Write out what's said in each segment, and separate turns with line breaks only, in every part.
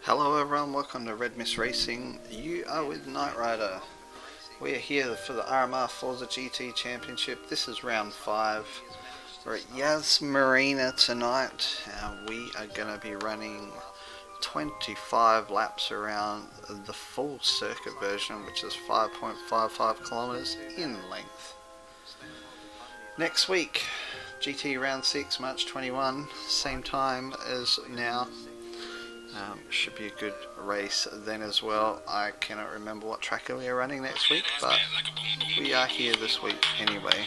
Hello everyone, welcome to RedMystRacing. You are with Knight Rider. We are here for the RMR Forza GT Championship. This is round 5. We're at Yas Marina tonight. We are going to be running 25 laps around the full circuit version, which is 5.55 kilometers in length. Next week, GT Round 6, March 21, same time as now. Should be a good race then as well. I cannot remember what track we are running next week, but we are here this week anyway.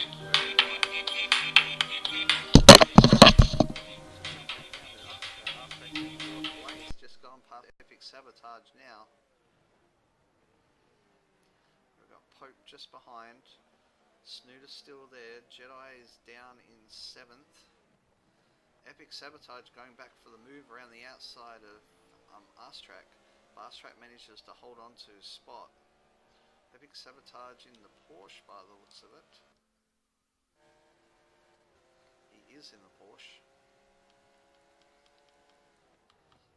Just gone past Epic Sabotage now. We've got Pope just behind. Snooter's still there. Jedi is down in 7th. Epic Sabotage going back for the move around the outside of RStrack. RStrack manages to hold on to his spot. Epic Sabotage in the Porsche by the looks of it. He is in the Porsche.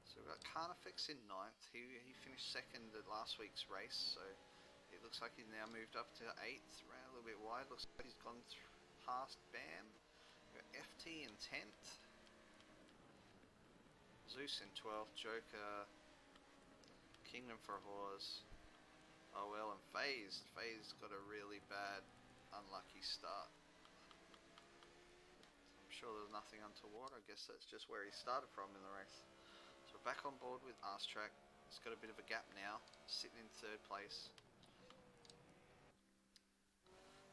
So we've got Carnifex in 9th. He finished 2nd at last week's race, so it looks like he's now moved up to 8th. Ran a little bit wide. Looks like he's gone past Bam. We've got FT in 10th. Zeus in 12th, Joker, Kingdom for a Horse, OL and Phased. Phased got a really bad, unlucky start. I'm sure there's nothing untoward. I guess that's just where he started from in the race. So we're back on board with RStrack. It's got a bit of a gap now, sitting in 3rd place.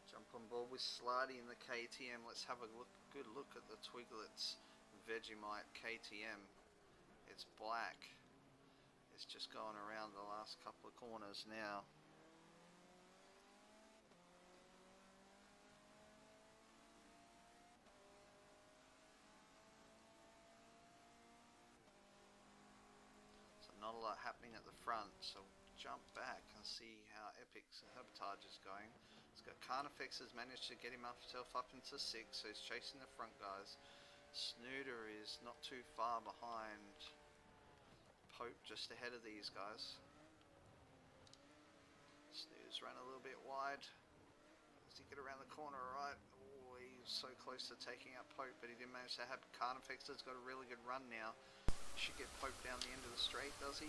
Jump on board with Slarty in the KTM. Let's have a good look at the Twiglets Vegemite KTM. It's black. It's just going around the last couple of corners now. So not a lot happening at the front, so jump back and see how Epic Sabotage is going. It's got Carnifex has managed to get himself up into 6th, so he's chasing the front guys. Snooter is not too far behind Pope, just ahead of these guys. Snooter's run a little bit wide. Does he get around the corner right? Oh, he's so close to taking out Pope, but he didn't manage to have Carnifex. Has got a really good run now. Should get Pope down the end of the straight, does he?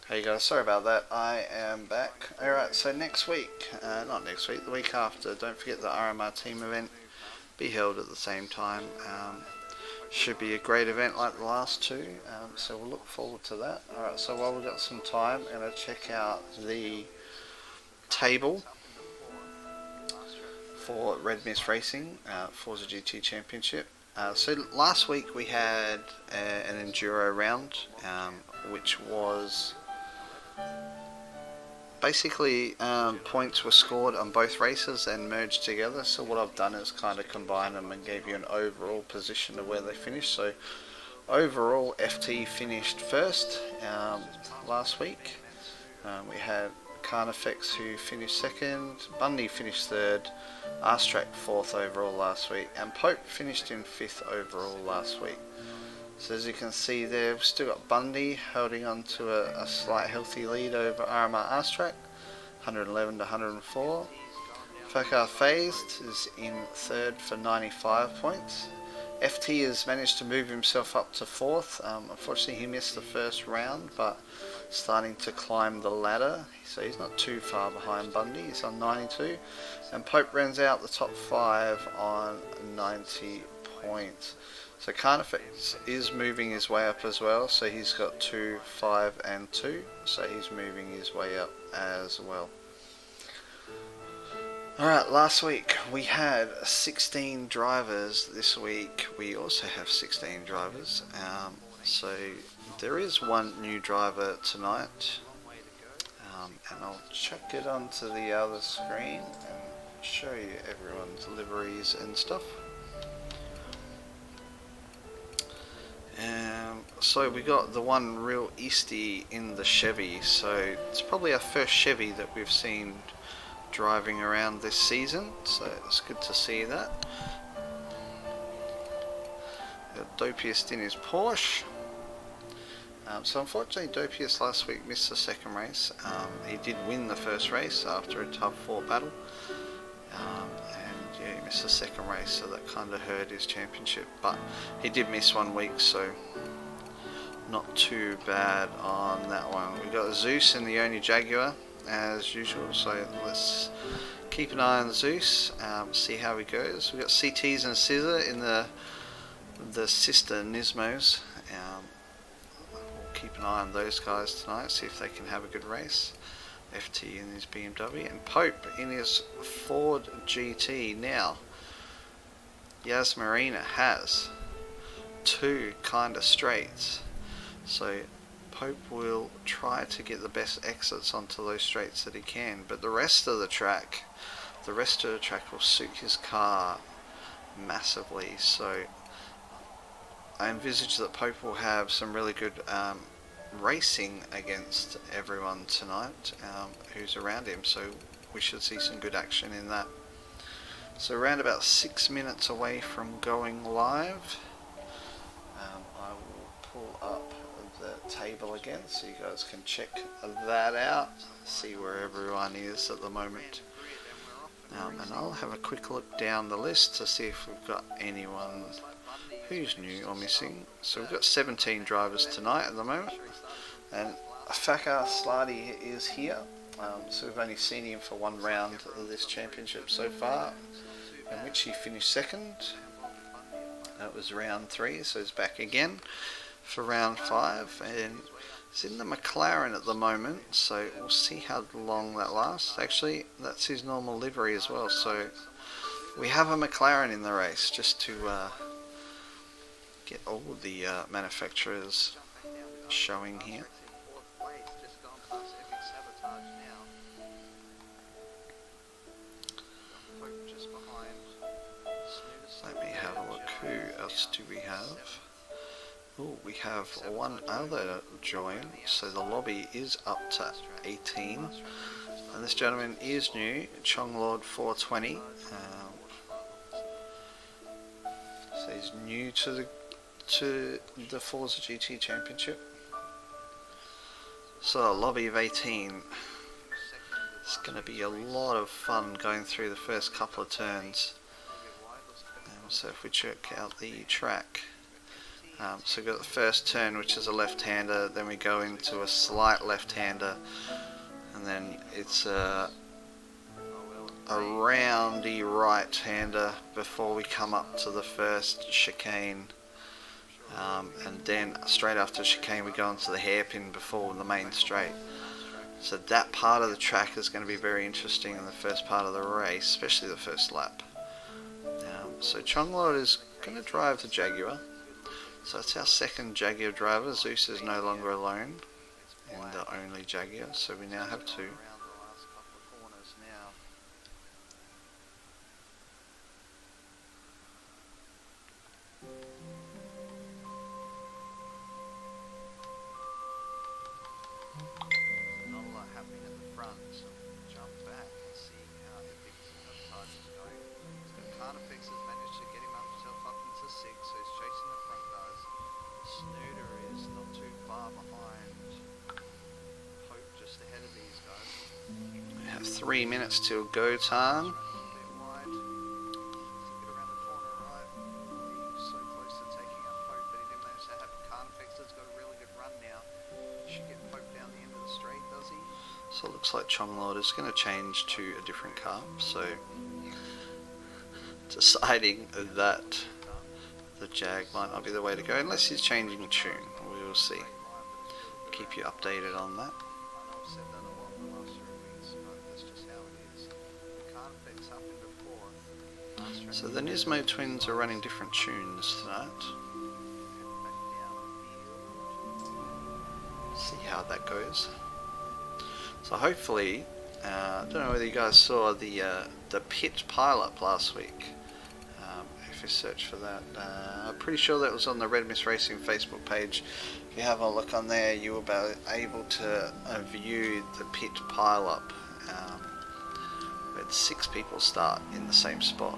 Hey guys, sorry about that. I am back. Alright, so next week, not next week, the week after, don't forget the RMR team event be held at the same time. Should be a great event like the last two, so we'll look forward to that. Alright, so while we've got some time, I'm going to check out the table for RedMystRacing Forza GT Championship. So last week we had an Enduro round, which was basically points were scored on both races and merged together. So what I've done is kind of combine them and gave you an overall position of where they finished. So overall FT finished 1st last week. We had Carnifex who finished 2nd, Bundy finished 3rd, RStrack 4th overall last week, and Pope finished in 5th overall last week. So as you can see there, we've still got Bundy holding on to a slight healthy lead over RMR RStrack, 111 to 104. Fakar Phased is in 3rd for 95 points. FT has managed to move himself up to 4th. Unfortunately he missed the first round, but starting to climb the ladder, so he's not too far behind Bundy. He's on 92, and Pope runs out the top 5 on 90 points. So Carnifex is moving his way up as well, so he's got 2, 5 and 2, so he's moving his way up as well. Alright, last week we had 16 drivers. This week we also have 16 drivers, so there is one new driver tonight, and I'll check it onto the other screen and show you everyone's liveries and stuff. So we got the one real Eastie in the Chevy, so it's probably our first Chevy that we've seen driving around this season, so it's good to see that. Got Dopiest in his Porsche. So unfortunately Dopius last week missed the second race. He did win the first race after a tough 4 battle. And yeah, he missed the second race, so that kind of hurt his championship. But he did miss 1 week, so not too bad on that one. We got Zeus in the only Jaguar as usual, so let's keep an eye on Zeus, see how he goes. We got CTs and Scissor in the sister Nismos. We'll keep an eye on those guys tonight, see if they can have a good race. FT in his BMW and Pope in his Ford GT. Now Yas Marina has 2 kind of straights, so Pope will try to get the best exits onto those straights that he can, but the rest of the track will suit his car massively, so I envisage that Pope will have some really good racing against everyone tonight who's around him, so we should see some good action in that. So around about 6 minutes away from going live, I will pull up the table again so you guys can check that out, see where everyone is at the moment, and I'll have a quick look down the list to see if we've got anyone who's new or missing. So we've got 17 drivers tonight at the moment, and Fakar Sladi is here, so we've only seen him for 1 round of this championship so far, in which he finished second. That was round 3, so he's back again for round 5, and he's in the McLaren at the moment, so we'll see how long that lasts. Actually, that's his normal livery as well, so we have a McLaren in the race, just to get all the manufacturers showing here. Let me have a look. Who else do we have? Oh, we have 1 other join, so the lobby is up to 18, and this gentleman is new, Chonglord 420. So he's new to the Forza GT Championship. So a lobby of 18. It's going to be a lot of fun going through the first couple of turns. So if we check out the track, so we've got the first turn, which is a left-hander, then we go into a slight left-hander, and then it's a roundy right-hander before we come up to the first chicane, and then straight after chicane we go into the hairpin before the main straight. So that part of the track is going to be very interesting in the first part of the race, especially the first lap. So Chonglord is going to drive the Jaguar, so it's our second Jaguar driver. Zeus is no longer alone in the only Jaguar, so we now have 2. We have 3 minutes till go time. So it looks like Chonglord is going to change to a different car, so deciding that the Jag might not be the way to go unless he's changing tune. We will see. Keep you updated on that. So the Nismo twins are running different tunes tonight. See how that goes. So hopefully, I don't know whether you guys saw the pit pile-up last week. If you search for that, I'm pretty sure that was on the RedMystRacing Facebook page. If you have a look on there, you will be able to view the pit pile-up. We had 6 people start in the same spot,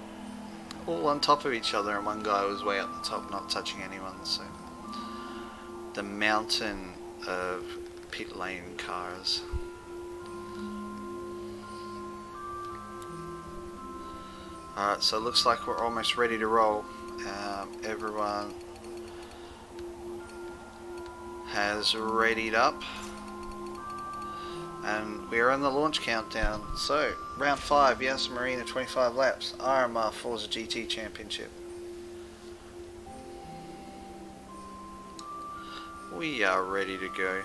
all on top of each other, and one guy was way up the top, not touching anyone. So the mountain of pit lane cars. Alright, so it looks like we're almost ready to roll. Everyone has readied up, and we are on the launch countdown. So, round 5, Yas Marina, 25 laps, RMR Forza GT Championship. We are ready to go.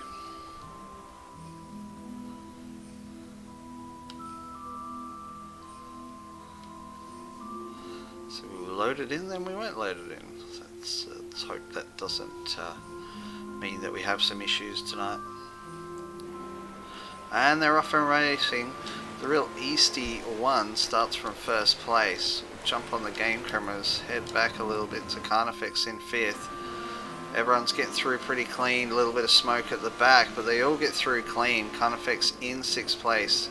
So we were loaded in, then we weren't loaded in. So let's hope that doesn't mean that we have some issues tonight. And they're off and racing. The real Easty one starts from first place. Jump on the game cameras, head back a little bit to Carnifex in 5th. Everyone's getting through pretty clean, a little bit of smoke at the back, but they all get through clean. Carnifex in 6th place.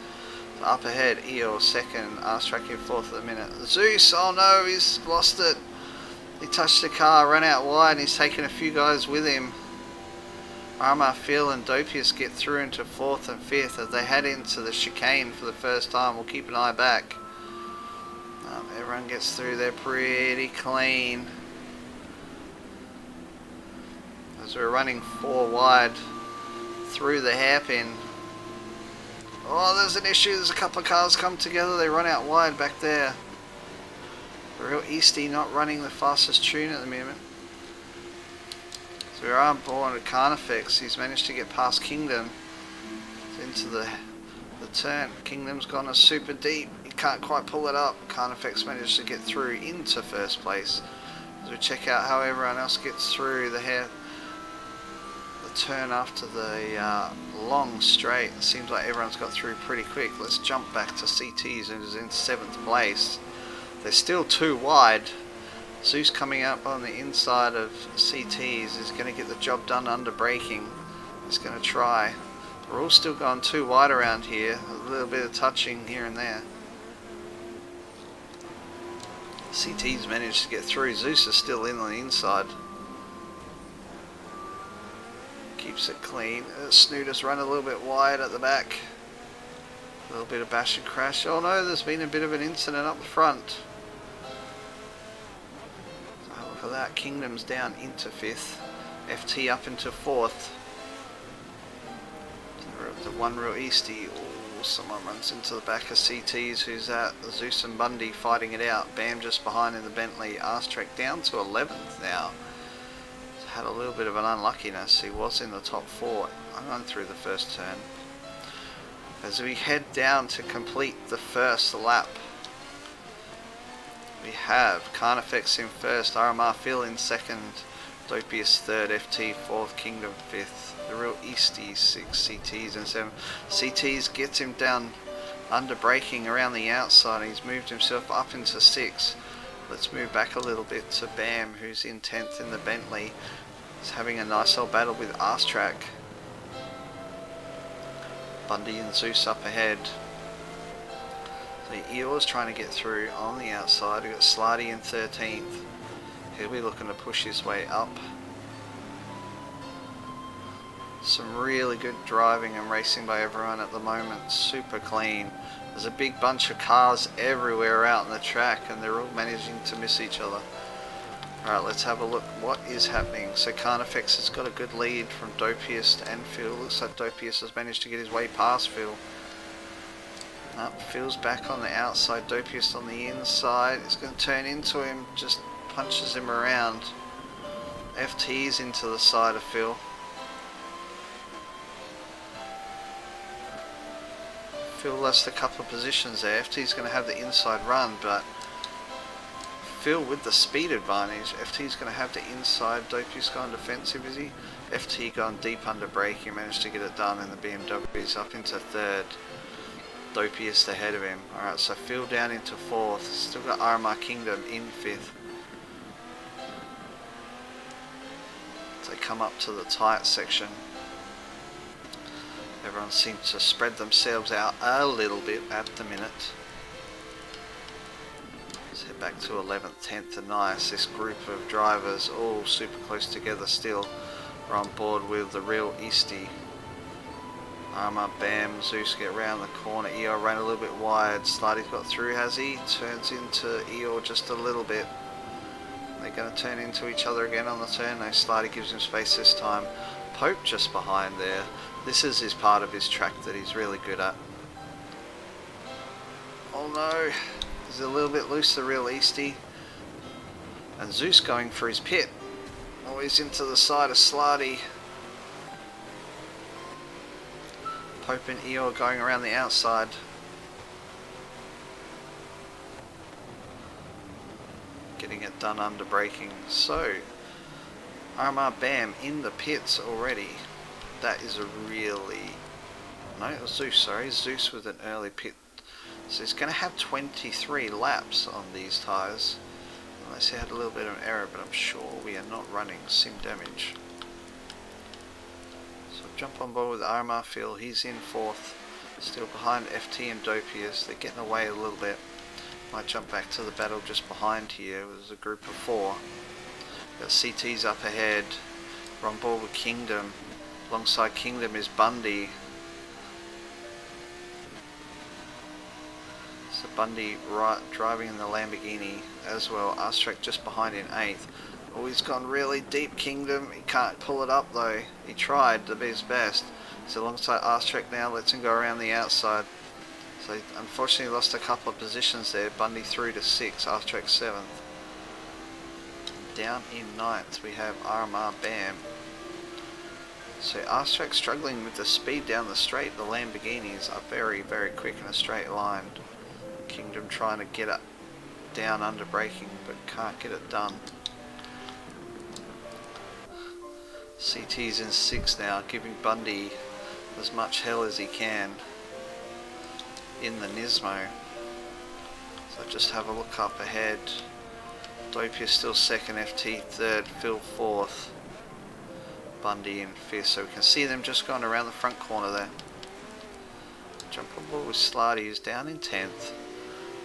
Up ahead, Eeyore 2nd, RMR in 4th at the minute. Zeus, oh no, he's lost it. He touched the car, ran out wide, and he's taken a few guys with him. RMR Phil and Dopius get through into 4th and 5th as they head into the chicane for the first time. We'll keep an eye back. Everyone gets through there pretty clean. As we're running 4 wide through the hairpin. Oh, there's an issue. There's a couple of cars come together. They run out wide back there. The real Easty not running the fastest tune at the moment. So we're on board at Carnifex. He's managed to get past Kingdom into the turn. Kingdom's gone a super deep. He can't quite pull it up. Carnifex managed to get through into first place. As we check out how everyone else gets through the turn after the long straight. It seems like everyone's got through pretty quick. Let's jump back to CTs, and is in 7th place. They're still 2 wide. Zeus coming up on the inside of CTs is going to get the job done under braking. He's going to try. We're all still going 2 wide around here. A little bit of touching here and there. CT's managed to get through. Zeus is still in on the inside. Keeps it clean. Snooter's run a little bit wide at the back. A little bit of bash and crash. Oh no, there's been a bit of an incident up the front. So look at that. Kingdom's down into 5th. FT up into 4th. The one real Easty. Oh, someone runs into the back of CTs. Who's that? Zeus and Bundy fighting it out. Bam just behind in the Bentley. Arstrek down to 11th now. Had a little bit of an unluckiness. He was in the top 4. I ran through the first turn. As we head down to complete the first lap, we have Carnifex in 1st, RMR Phil in 2nd, Dopius 3rd, FT 4th, Kingdom 5th, the real Easty 6, CTs in 7. CTs gets him down under braking around the outside, and he's moved himself up into 6. Let's move back a little bit to Bam, who's in 10th in the Bentley. He's having a nice old battle with Arstrack. Bundy and Zeus up ahead. The Eeyore's trying to get through on the outside. We've got Slarty in 13th. He'll be looking to push his way up. Some really good driving and racing by everyone at the moment. Super clean. There's a big bunch of cars everywhere out on the track, and they're all managing to miss each other. Alright, let's have a look what is happening. So Carnifex has got a good lead from Dopius and Phil. Looks like Dopius has managed to get his way past Phil. Phil's back on the outside, Dopius on the inside. It's going to turn into him, just punches him around. FT's into the side of Phil. Phil lost a couple of positions there. FT's going to have the inside run, but Phil with the speed advantage. FT's going to have the inside. Dopius gone defensive, is he? FT gone deep under braking, managed to get it done, and the BMW's up into 3rd. Dopius ahead of him. Alright, so Phil down into 4th. Still got RMR Kingdom in 5th. They come up to the tight section. Everyone seems to spread themselves out a little bit at the minute. Let's head back to 11th, 10th and nice. This group of drivers all super close together still. We're on board with the real Eastie. RMR Bam, Zeus get around the corner. Eeyore ran a little bit wide. Slidy's got through, has he? Turns into Eeyore just a little bit. They're going to turn into each other again on the turn. No, Slidey gives him space this time. Pope just behind there. This is his part of his track that he's really good at. Oh no, he's a little bit loose, the real Eastie. And Zeus going for his pit. Always into the side of Slidey. Pope and Eeyore going around the outside. Getting it done under braking. So, RMR Bam in the pits already. That is a really... No, it was Zeus, sorry. Zeus with an early pit. So he's going to have 23 laps on these tyres. Unless he had a little bit of an error, but I'm sure we are not running sim damage. So jump on board with RMR Phil. He's in 4th. Still behind FT and Dopius. They're getting away a little bit. Might jump back to the battle just behind here. There's a group of 4. Got CT's up ahead. We're on board with Kingdom. Alongside Kingdom is Bundy. So Bundy driving in the Lamborghini as well. Arstrack just behind in 8th. Oh, he's gone really deep, Kingdom. He can't pull it up though. He tried to be his best. He's alongside Arstrack now. Lets him go around the outside. So he unfortunately lost a couple of positions there. Bundy through to 6th. Arstrack 7th. Down in 9th we have RMR Bam. So Arstrack struggling with the speed down the straight. The Lamborghinis are very, very quick in a straight line. Kingdom trying to get it down under braking, but can't get it done. CT's in 6th now, giving Bundy as much hell as he can in the Nismo. So just have a look up ahead. Dopius still 2nd, FT 3rd, Phil 4th, Bundy in 5th. So we can see them just going around the front corner there. Jump on board with Slidey, who's down in 10th.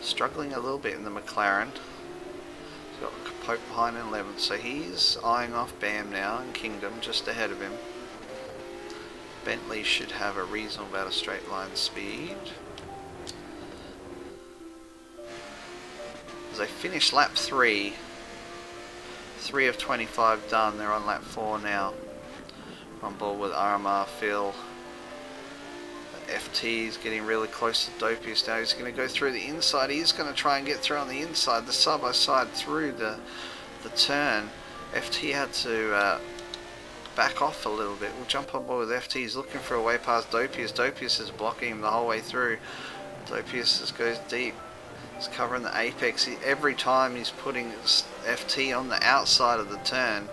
Struggling a little bit in the McLaren. He's got Pope behind in 11th, so he's eyeing off Bam now, and Kingdom just ahead of him. Bentley should have a reasonable amount of straight line speed. As they finish lap 3, 3 of 25 done, they're on lap 4 now. On board with RMR Phil. FT is getting really close to Dopius now. He's going to go through the inside. He's going to try and get through on the inside, the side by side through the turn. FT had to back off a little bit. We'll jump on board with FT. He's looking for a way past Dopius. Dopius is blocking him the whole way through. Dopius just goes deep. He's covering the apex. Every time he's putting FT on the outside of the turn.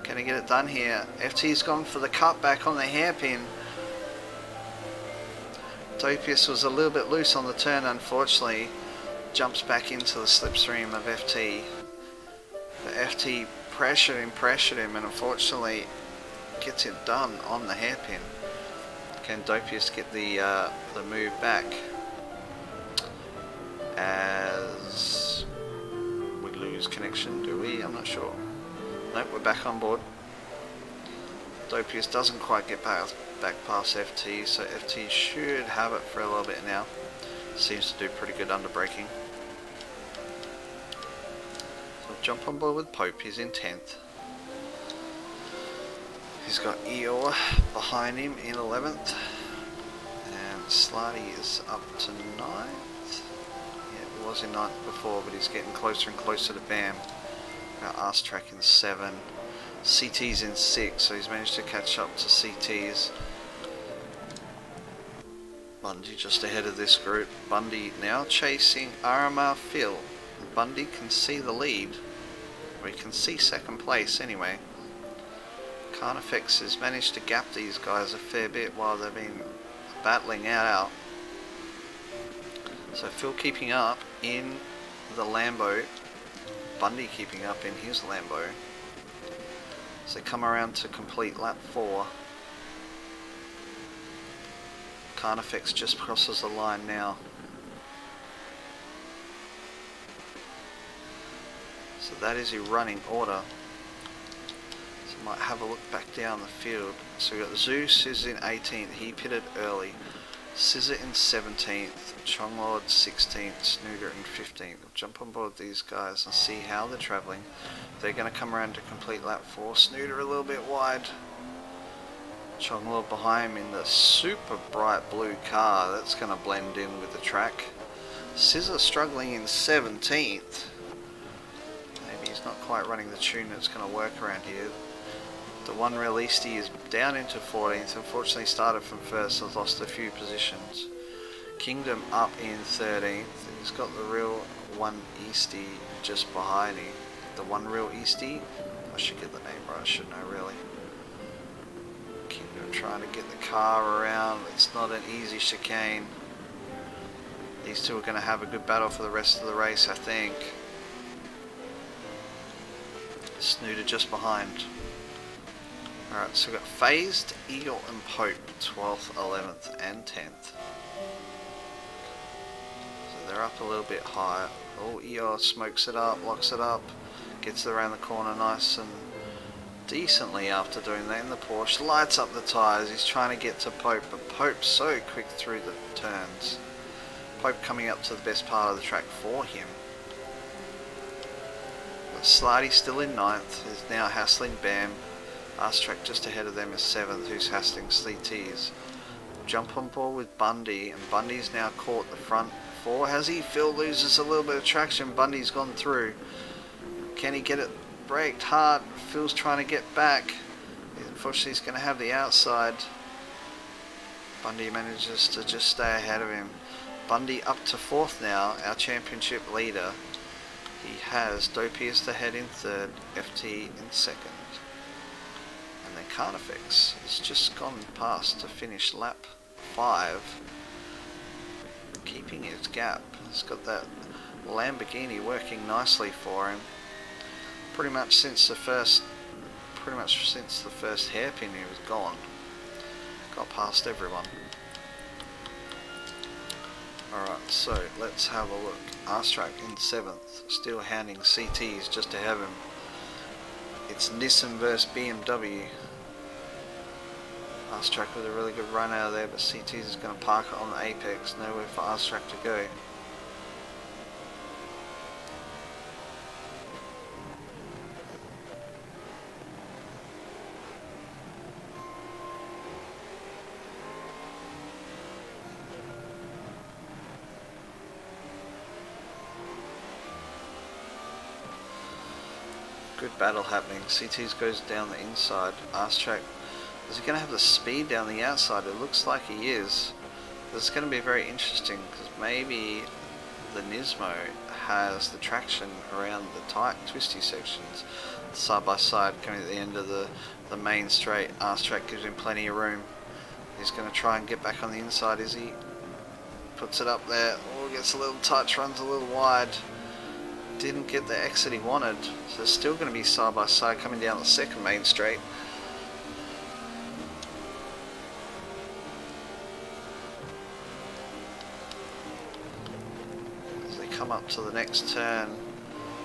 Can he get it done here? FT's gone for the cutback on the hairpin. Dopius was a little bit loose on the turn, unfortunately. Jumps back into the slipstream of FT. But FT pressured him, and unfortunately gets it done on the hairpin. Can Dopius get the move back? As we lose connection, do we? I'm not sure. Nope, we're back on board. Dopius doesn't quite get back past FT, so FT should have it for a little bit now. Seems to do pretty good under braking. So jump on board with Pope, he's in 10th. He's got Eeyore behind him in 11th. And Slidey is up to 9th. Yeah, he was in 9th before, but he's getting closer and closer to Bam. Got Arstrack in 7. CT's in 6, so he's managed to catch up to CT's. Bundy just ahead of this group. Bundy now chasing RMR Phil. Bundy can see the lead. We can see 2nd place anyway. Carnifex has managed to gap these guys a fair bit while they've been battling out. So Phil keeping up in the Lambo. Bundy keeping up in his Lambo. So they come around to complete lap 4. Carnifex just crosses the line now. So that is your running order. So Might have a look back down the field. So we got Zeus is in 18th, he pitted early. Scissor in 17th, Chonglord 16th, Snooter in 15th. We'll jump on board these guys and see how they're travelling. They're going to come around to complete lap 4. Snooter a little bit wide. Chonglord behind him in the super bright blue car. That's going to blend in with the track. Scissor struggling in 17th. Maybe he's not quite running the tune that's going to work around here. The one releasedy is down into 14th. Unfortunately started from first, has lost a few positions. Kingdom up in 13th. He's got the real one Eastie just behind him. The one real Eastie. I should get the name right, I should know really. Kingdom trying to get the car around. It's not an easy chicane. These two are going to have a good battle for the rest of the race, I think. Snooter just behind. Alright, so we've got Phased, Eagle and Pope, 12th, 11th and 10th. So they're up a little bit higher. Oh, Eos smokes it up, locks it up, gets around the corner nice and decently after doing that in the Porsche. Lights up the tyres, he's trying to get to Pope, but Pope's so quick through the turns. Pope coming up to the best part of the track for him. But Slarty's still in 9th, is now hassling Bam. Track just ahead of them is 7th, who's hassling CTs. Jump on board with Bundy, and Bundy's now caught the front 4. Has he? Phil loses a little bit of traction. Bundy's gone through. Can he get it braked hard? Phil's trying to get back. Unfortunately, he's going to have the outside. Bundy manages to just stay ahead of him. Bundy up to 4th now, our championship leader. He has Dopiest ahead in 3rd, FT in 2nd. And then Carnifex has just gone past to finish lap 5, keeping his gap. He's got that Lamborghini working nicely for him. Pretty much since the first hairpin he was gone. Got past everyone. Alright, so let's have a look. Arstrack in 7th, still hounding CTs just ahead of him. It's Nissan versus BMW. Arstrack with a really good run out of there, but CTs is going to park it on the apex. Nowhere for Arstrack to go. Good battle happening. CTs goes down the inside. Arstrack, is he going to have the speed down the outside? It looks like he is. This is going to be very interesting because maybe the Nismo has the traction around the tight twisty sections. Side by side coming at the end of the main straight. Arstrack gives him plenty of room. He's going to try and get back on the inside, is he? Puts it up there. Oh, gets a little touch, runs a little wide. Didn't get the exit he wanted, so it's still going to be side by side coming down the second main straight. As they come up to the next turn,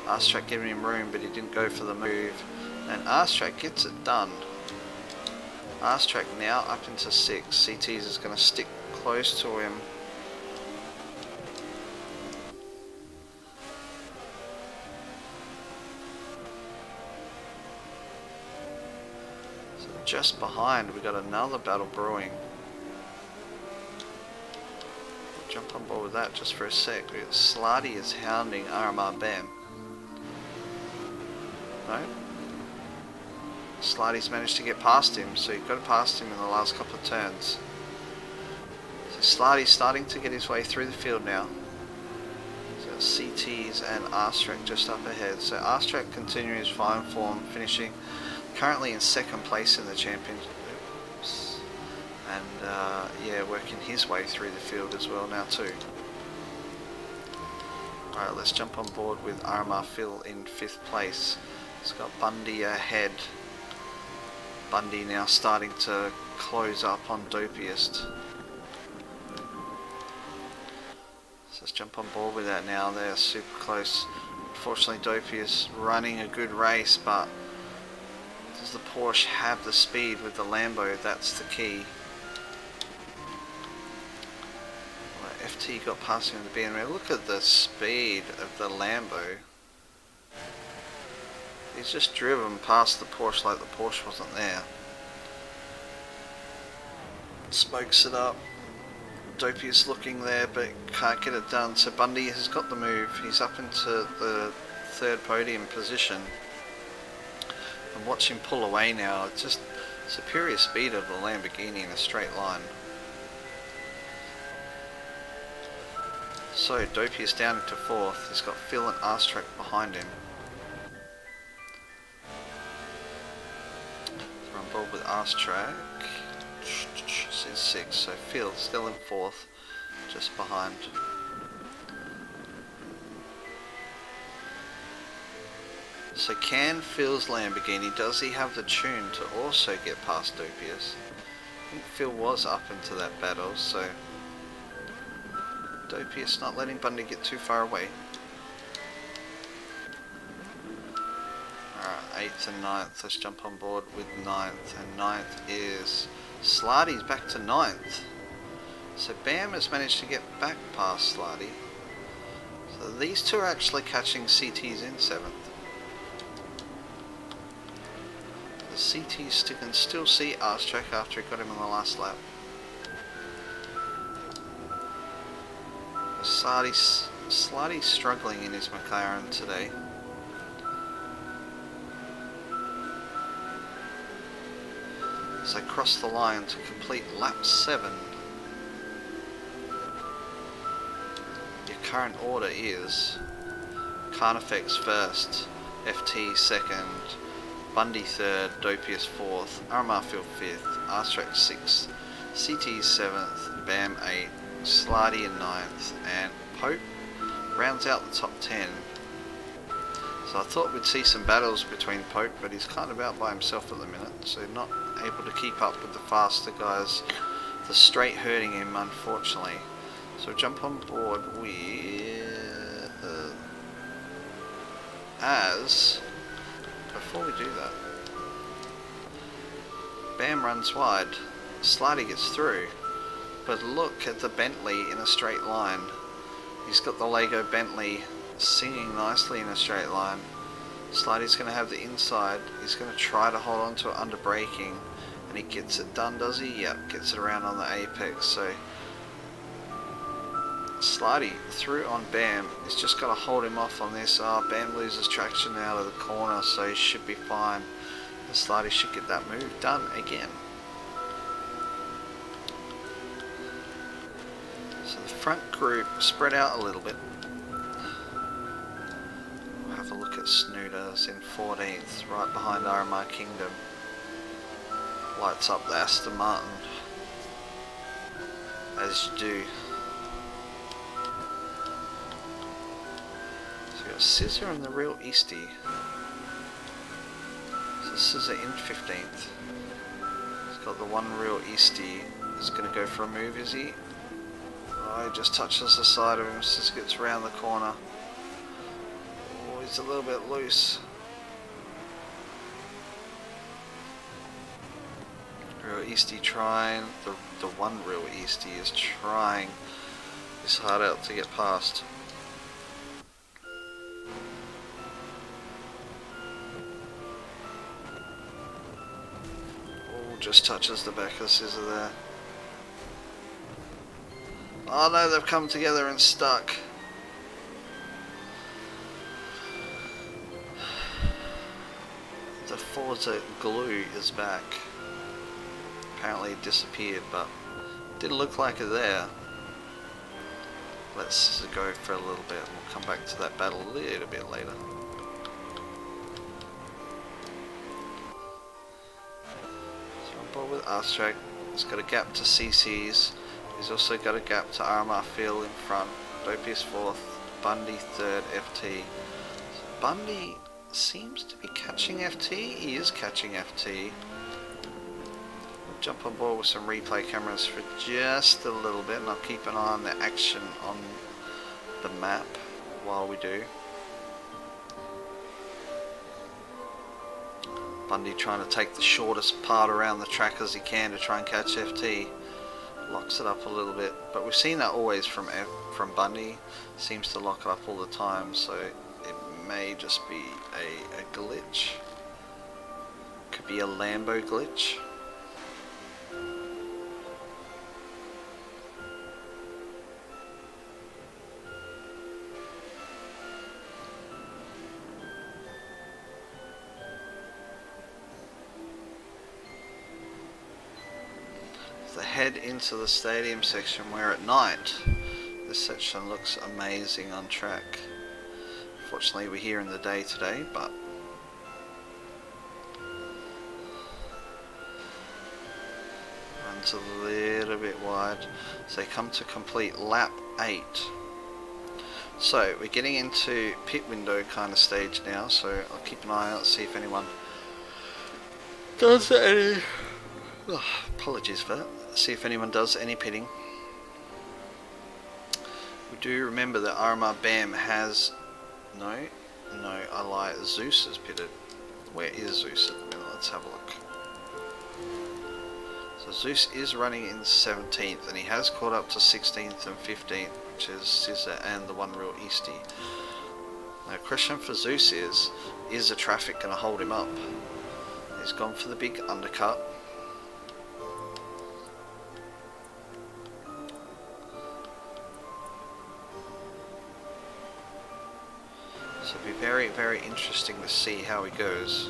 Arstrack giving him room, but he didn't go for the move, and Arstrack gets it done. Arstrack now up into 6. CTs is going to stick close to him. Just behind, we got another battle brewing. We'll jump on board with that just for a sec. We got Slarty is hounding RMR Bam. No? Slarty's managed to get past him, so he got past him in the last couple of turns. So Slarty's starting to get his way through the field now. So CTs and Arstrack just up ahead. So Arstrack continuing his fine form, finishing currently in 2nd place in the championship, and yeah, working his way through the field as well now too. Alright, let's jump on board with RMR Phil in 5th place. He's got Bundy ahead. Bundy now starting to close up on Dopiest. So let's jump on board with that now. They're super close. Unfortunately, Dopiest running a good race, but Does the Porsche have the speed with the Lambo? That's the key. Well, FT got past him in the BMW. Look at the speed of the Lambo. He's just driven past the Porsche like the Porsche wasn't there. Smokes it up. Dopey is looking there but can't get it done. So Bundy has got the move. He's up into the third podium position. And watch him pull away now. It's just superior speed of the Lamborghini in a straight line. So Dopey is down into fourth. He's got Phil and R-Track behind him. We're on board with R-Track. This is sixth, so Phil still in fourth, just behind. So can Phil's Lamborghini, does he have the tune to also get past Dopius? I think Phil was up into that battle, so Dopius not letting Bundy get too far away. Alright, 8th and 9th, let's jump on board with 9th, and 9th is Slarty's back to 9th. So Bam has managed to get back past Slarty. So these two are actually catching CTs in 7th. The CTs can still see R-Track after he got him on the last lap. Slarty's struggling in his McLaren today. So cross the line to complete lap 7. Your current order is Carnifex first, FT second, Bundy third, Dopius fourth, RMR Field fifth, R-Track sixth, CT seventh, Bam 8th, Slarty in 9th, and Pope rounds out the top 10. So I thought we'd see some battles between Pope, but he's kind of out by himself at the minute, so not able to keep up with the faster guys. The straight hurting him, unfortunately. So jump on board with before we do that, Bam runs wide, Slarty gets through, but look at the Bentley in a straight line. He's got the Lego Bentley singing nicely in a straight line. Slarty's going to have the inside. He's going to try to hold on to it under braking, and he gets it done, does he? Yep, gets it around on the apex. So Slarty through on Bam. He's just got to hold him off on this. Bam loses traction out of the corner, so he should be fine. And Slarty should get that move done again. So the front group spread out a little bit. We'll have a look at Snooter's in 14th, right behind RMR Kingdom. Lights up the Aston Martin, as you do. So we've got Scissor and the Real Eastie. So Scissor in 15th. He's got the one Real Eastie. He's going to go for a move, is he? Oh, he just touches the side of him, just gets around the corner. Oh, he's a little bit loose. Real Eastie trying, the one Real Eastie is trying his heart out to get past. Oh, just touches the back of the Scissor there. Oh no, they've come together and stuck. The Forza glue is back. Apparently it disappeared, but didn't look like it there. Let's go for a little bit. We'll come back to that battle a little bit later. So on board with R-Track. He's got a gap to CC's. He's also got a gap to RMR Field in front. Dopius 4th, Bundy 3rd, FT. So Bundy seems to be catching FT. He is catching FT. We'll jump on board with some replay cameras for just a little bit, and I'll keep an eye on the action on the map while we do. Bundy trying to take the shortest part around the track as he can to try and catch FT. Locks it up a little bit, but we've seen that always from Bundy. Seems to lock it up all the time, so it may just be a glitch. Could be a Lambo glitch. Head into the stadium section where at night this section looks amazing on track. Fortunately we're here in the day today, but runs a little bit wide, so they come to complete lap 8. So we're getting into pit window kind of stage now, so I'll keep an eye out, see if anyone does any apologies for that. See if anyone does any pitting. We do remember that RMR BAM has no, I lie, Zeus has pitted. Where is Zeus at the minute? Let's have a look. So Zeus is running in 17th, and he has caught up to 16th and 15th, which is Scissor and the One Real Eastie. Now, question for Zeus is the traffic going to hold him up? He's gone for the big undercut. So it'll be very, very interesting to see how he goes.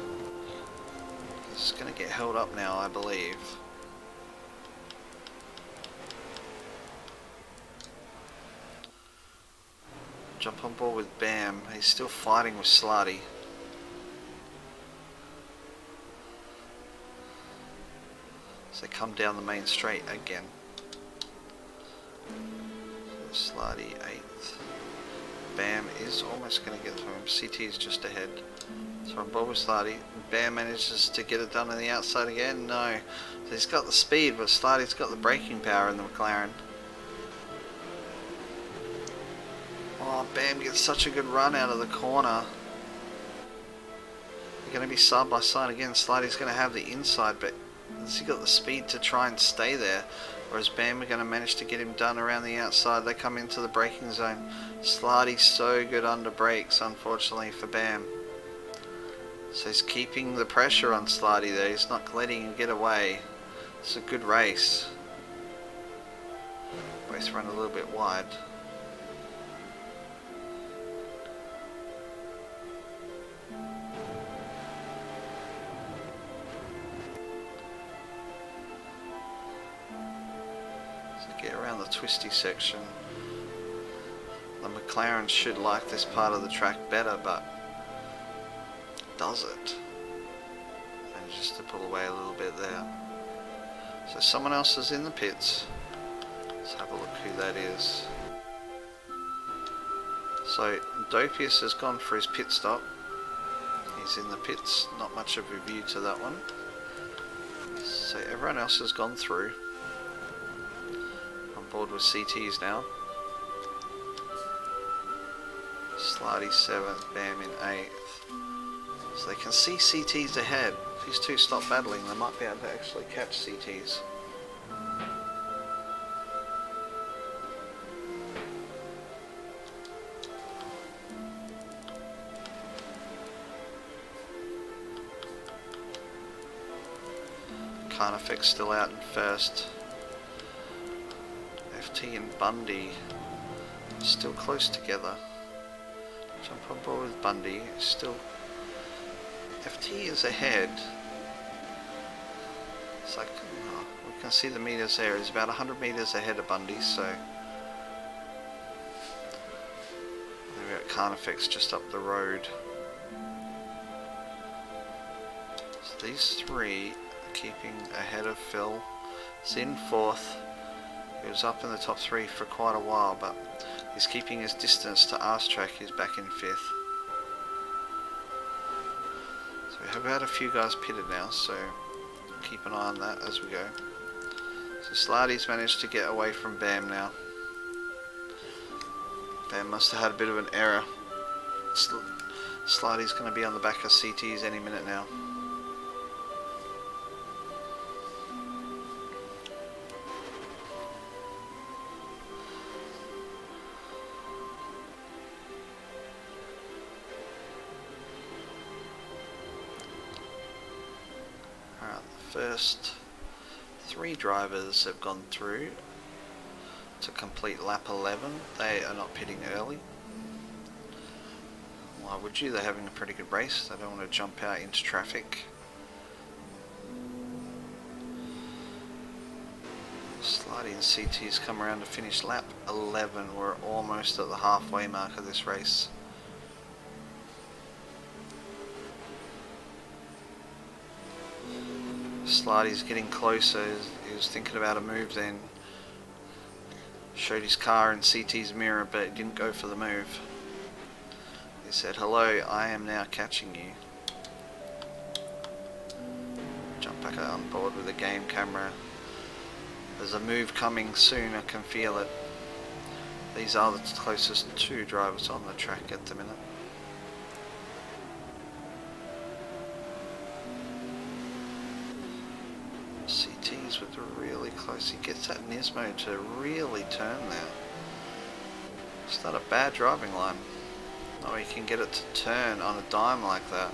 This is going to get held up now, I believe. Jump on board with BAM. He's still fighting with Slarty. So they come down the main straight again. So Slarty 8th. BAM is almost going to get through him. CT is just ahead. So on board with Slarty. BAM manages to get it done on the outside again. No. So he's got the speed, but Slarty's got the braking power in the McLaren. Oh, BAM gets such a good run out of the corner. They're going to be side by side again. Slarty's going to have the inside, but has he got the speed to try and stay there? Whereas BAM are going to manage to get him done around the outside. They come into the braking zone. Slarty's so good under brakes, unfortunately for BAM. So he's keeping the pressure on Slarty there. He's not letting him get away. It's a good race. Both run a little bit wide. Get around the twisty section. The McLaren should like this part of the track better, but does it? Manages to pull away a little bit there. So someone else is in the pits. Let's have a look who that is. So Dopius has gone for his pit stop. He's in the pits. Not much of a view to that one. So everyone else has gone through. Board with CTs now. Slarty 7th, BAM in 8th. So they can see CTs ahead. If these two stop battling, they might be able to actually catch CTs. Carnifex still out in first. FT and Bundy still close together. Jump on board with Bundy. Still, FT is ahead. It's like, oh, we can see the meters there. He's about 100 meters ahead of Bundy. So we've got Carnifex just up the road. So these three are keeping ahead of Phil. He's in 4th. He was up in the top 3 for quite a while, but he's keeping his distance to Arse Track. He's back in 5th. So we have had a few guys pitted now, so keep an eye on that as we go. So Slarty's managed to get away from BAM now. BAM must have had a bit of an error. Slarty's going to be on the back of CTs any minute now. first 3 drivers have gone through to complete lap 11. They are not pitting early. Why would you? They're having a pretty good race. They don't want to jump out into traffic. Slidey and CT's come around to finish lap 11. We're almost at the halfway mark of this race. Slidey's getting closer. He was thinking about a move then. Showed his car in CT's mirror, but he didn't go for the move. He said, "Hello, I am now catching you." Jump back on board with the game camera. There's a move coming soon, I can feel it. These are the closest 2 drivers on the track at the minute. CT's with the really close. He gets that Nismo to really turn there. It's not a bad driving line. Oh, he can get it to turn on a dime like that.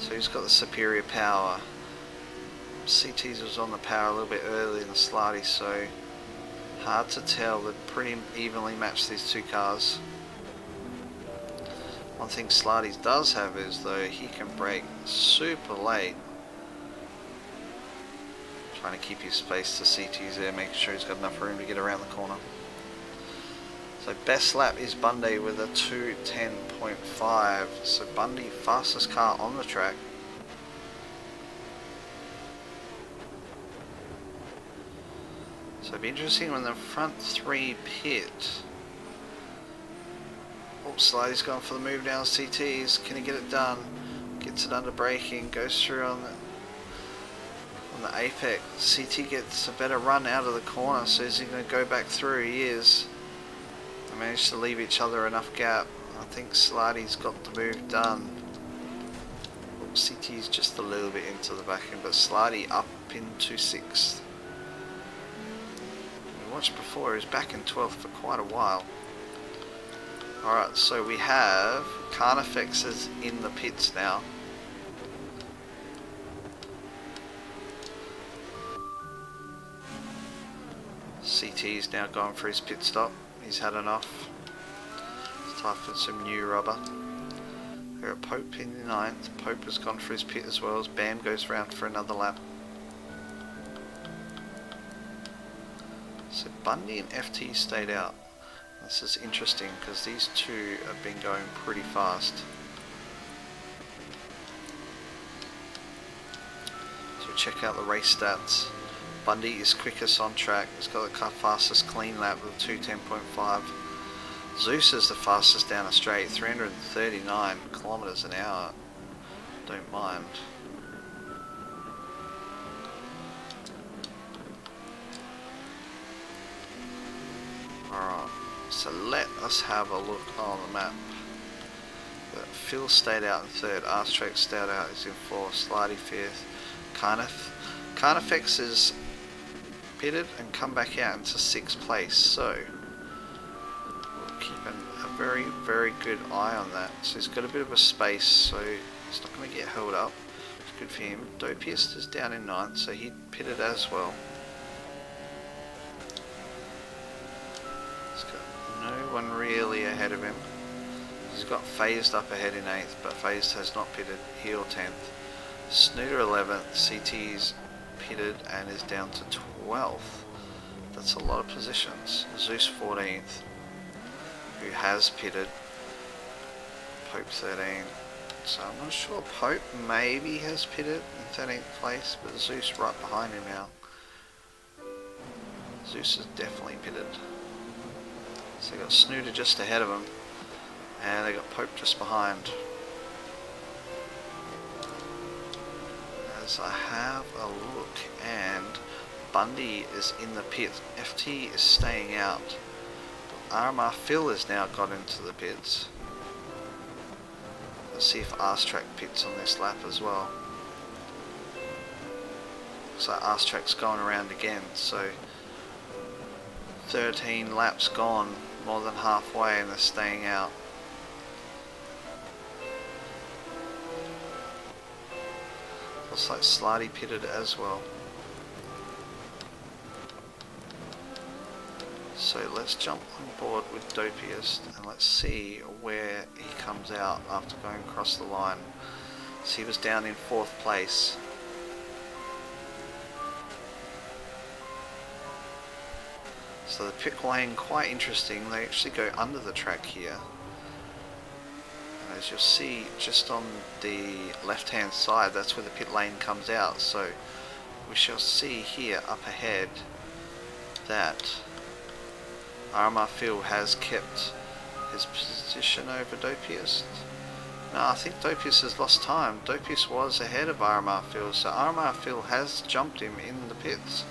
So he's got the superior power. CT's was on the power a little bit earlier than the Slidey, so hard to tell. They're pretty evenly matched, these 2 cars. One thing Slidey does have is, though, he can brake super late. Trying to keep his space to CT's there, making sure he's got enough room to get around the corner. So best lap is Bundy with a 2:10.5. So Bundy, fastest car on the track. So it'll be interesting when the front 3 pit. Oh, Slidey's going for the move down CT's. Can he get it done? Gets it under braking, goes through on the apex. CT gets a better run out of the corner, so is he going to go back through? He is. They managed to leave each other enough gap. I think Slidey's got the move done. Oh, CT's just a little bit into the back end, but Slidey up into 6th. We watched before, he was back in 12th for quite a while. Alright, so we have Carnifex is in the pits now. CT's now going for his pit stop. He's had enough. It's time for some new rubber. We've got Pope in the 9th. Pope has gone for his pit as well as Bam goes round for another lap. So Bundy and FT stayed out. This is interesting because these 2 have been going pretty fast. So check out the race stats. Bundy is quickest on track. He's got the fastest clean lap with 2:10.5. Zeus is the fastest down a straight, 339 kilometers an hour. Don't mind. Alright, so let us have a look on the map. Phil stayed out in 3rd, Arstrack stayed out, he's in 4th, Slidey 5th, Carnifex is pitted and come back out into 6th place, so we're keeping a very, very good eye on that. So he's got a bit of a space, so he's not going to get held up. It's good for him. Dopiest is down in 9th, so he pitted as well. He's got no one really ahead of him. He's got Phased up ahead in 8th, but Phased has not pitted. Heel 10th. Snooter 11th. CT's pitted and is down to 12th. That's a lot of positions. Zeus 14th, who has pitted. Pope 13th. So I'm not sure. Pope maybe has pitted in 13th place, but Zeus right behind him now. Zeus is definitely pitted. So they got Snooter just ahead of him, and they got Pope just behind. As I have a look, and Bundy is in the pit. FT is staying out. RMR Phil has now got into the pits. Let's see if Arstrack pits on this lap as well. So Arstrack's going around again, so 13 laps gone, more than halfway, and they're staying out. Looks like Slarty pitted as well. So let's jump on board with Dopiest and let's see where he comes out after going across the line. So he was down in 4th place. So the pit lane, quite interesting, they actually go under the track here. And as you'll see just on the left hand side, that's where the pit lane comes out. So we shall see here up ahead that RMR Phil has kept his position over Dopiest. No, I think Dopiest has lost time. Dopiest was ahead of RMR Phil, so RMR Phil has jumped him in the pits.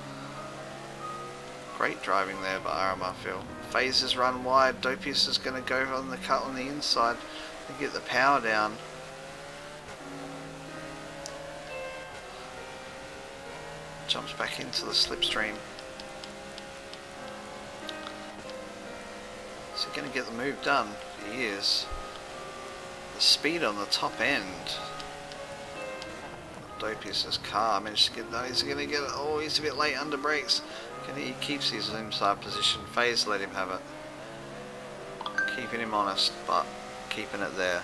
Great driving there by RMR Phil. Phases run wide. Dopiest is going to go on the cut on the inside and get the power down. Jumps back into the slipstream. So going to get the move done. He is. The speed on the top end. Dopiest's car managed to get. No, he's going to get it. Oh, he's a bit late under brakes. He keeps his inside position. Phase let him have it. Keeping him honest, but keeping it there.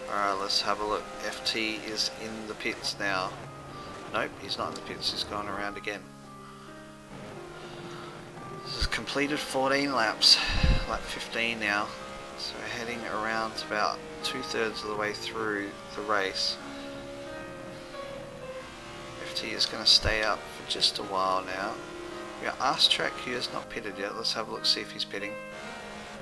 Alright, let's have a look. FT is in the pits now. Nope, he's not in the pits, he's gone around again. This has completed 14 laps, lap 15 now. So we're heading around about 2/3 of the way through the race. FT is going to stay up for just a while now. We got RMR here, is not pitted yet. Let's have a look, see if he's pitting.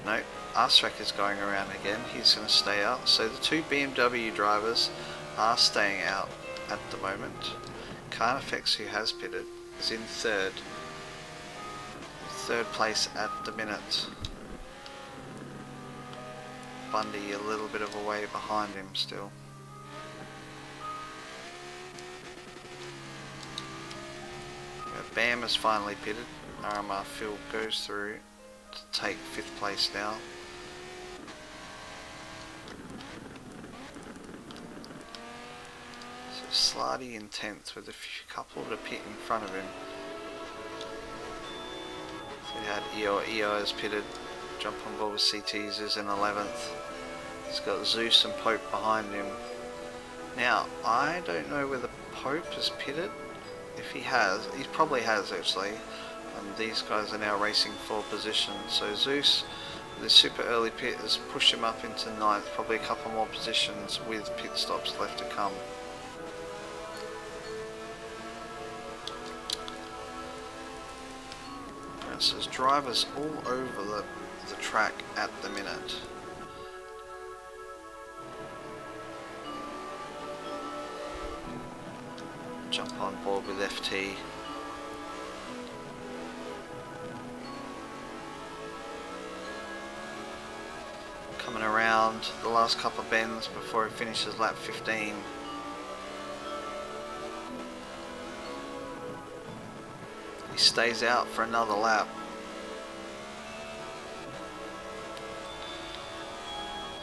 Nope, RMR is going around again. He's going to stay out. So the 2 BMW drivers are staying out at the moment. Carnifex, who has pitted, is in 3rd. 3rd place at the minute. Bundy a little bit of a way behind him still. Bam has finally pitted. RMR Phil goes through to take 5th place now. So Slarty in 10th with a couple to pit in front of him. So we had EO has pitted. Jump on board with CTs is in 11th. He's got Zeus and Pope behind him. Now, I don't know whether Pope has pitted. If he has, he probably has actually. These guys are now racing for position. So Zeus, the super early pit, has pushed him up into 9th. Probably a couple more positions with pit stops left to come. Right, so there's drivers all over the track at the minute. Jump on board with FT. Coming around the last couple of bends before he finishes lap 15. He stays out for another lap.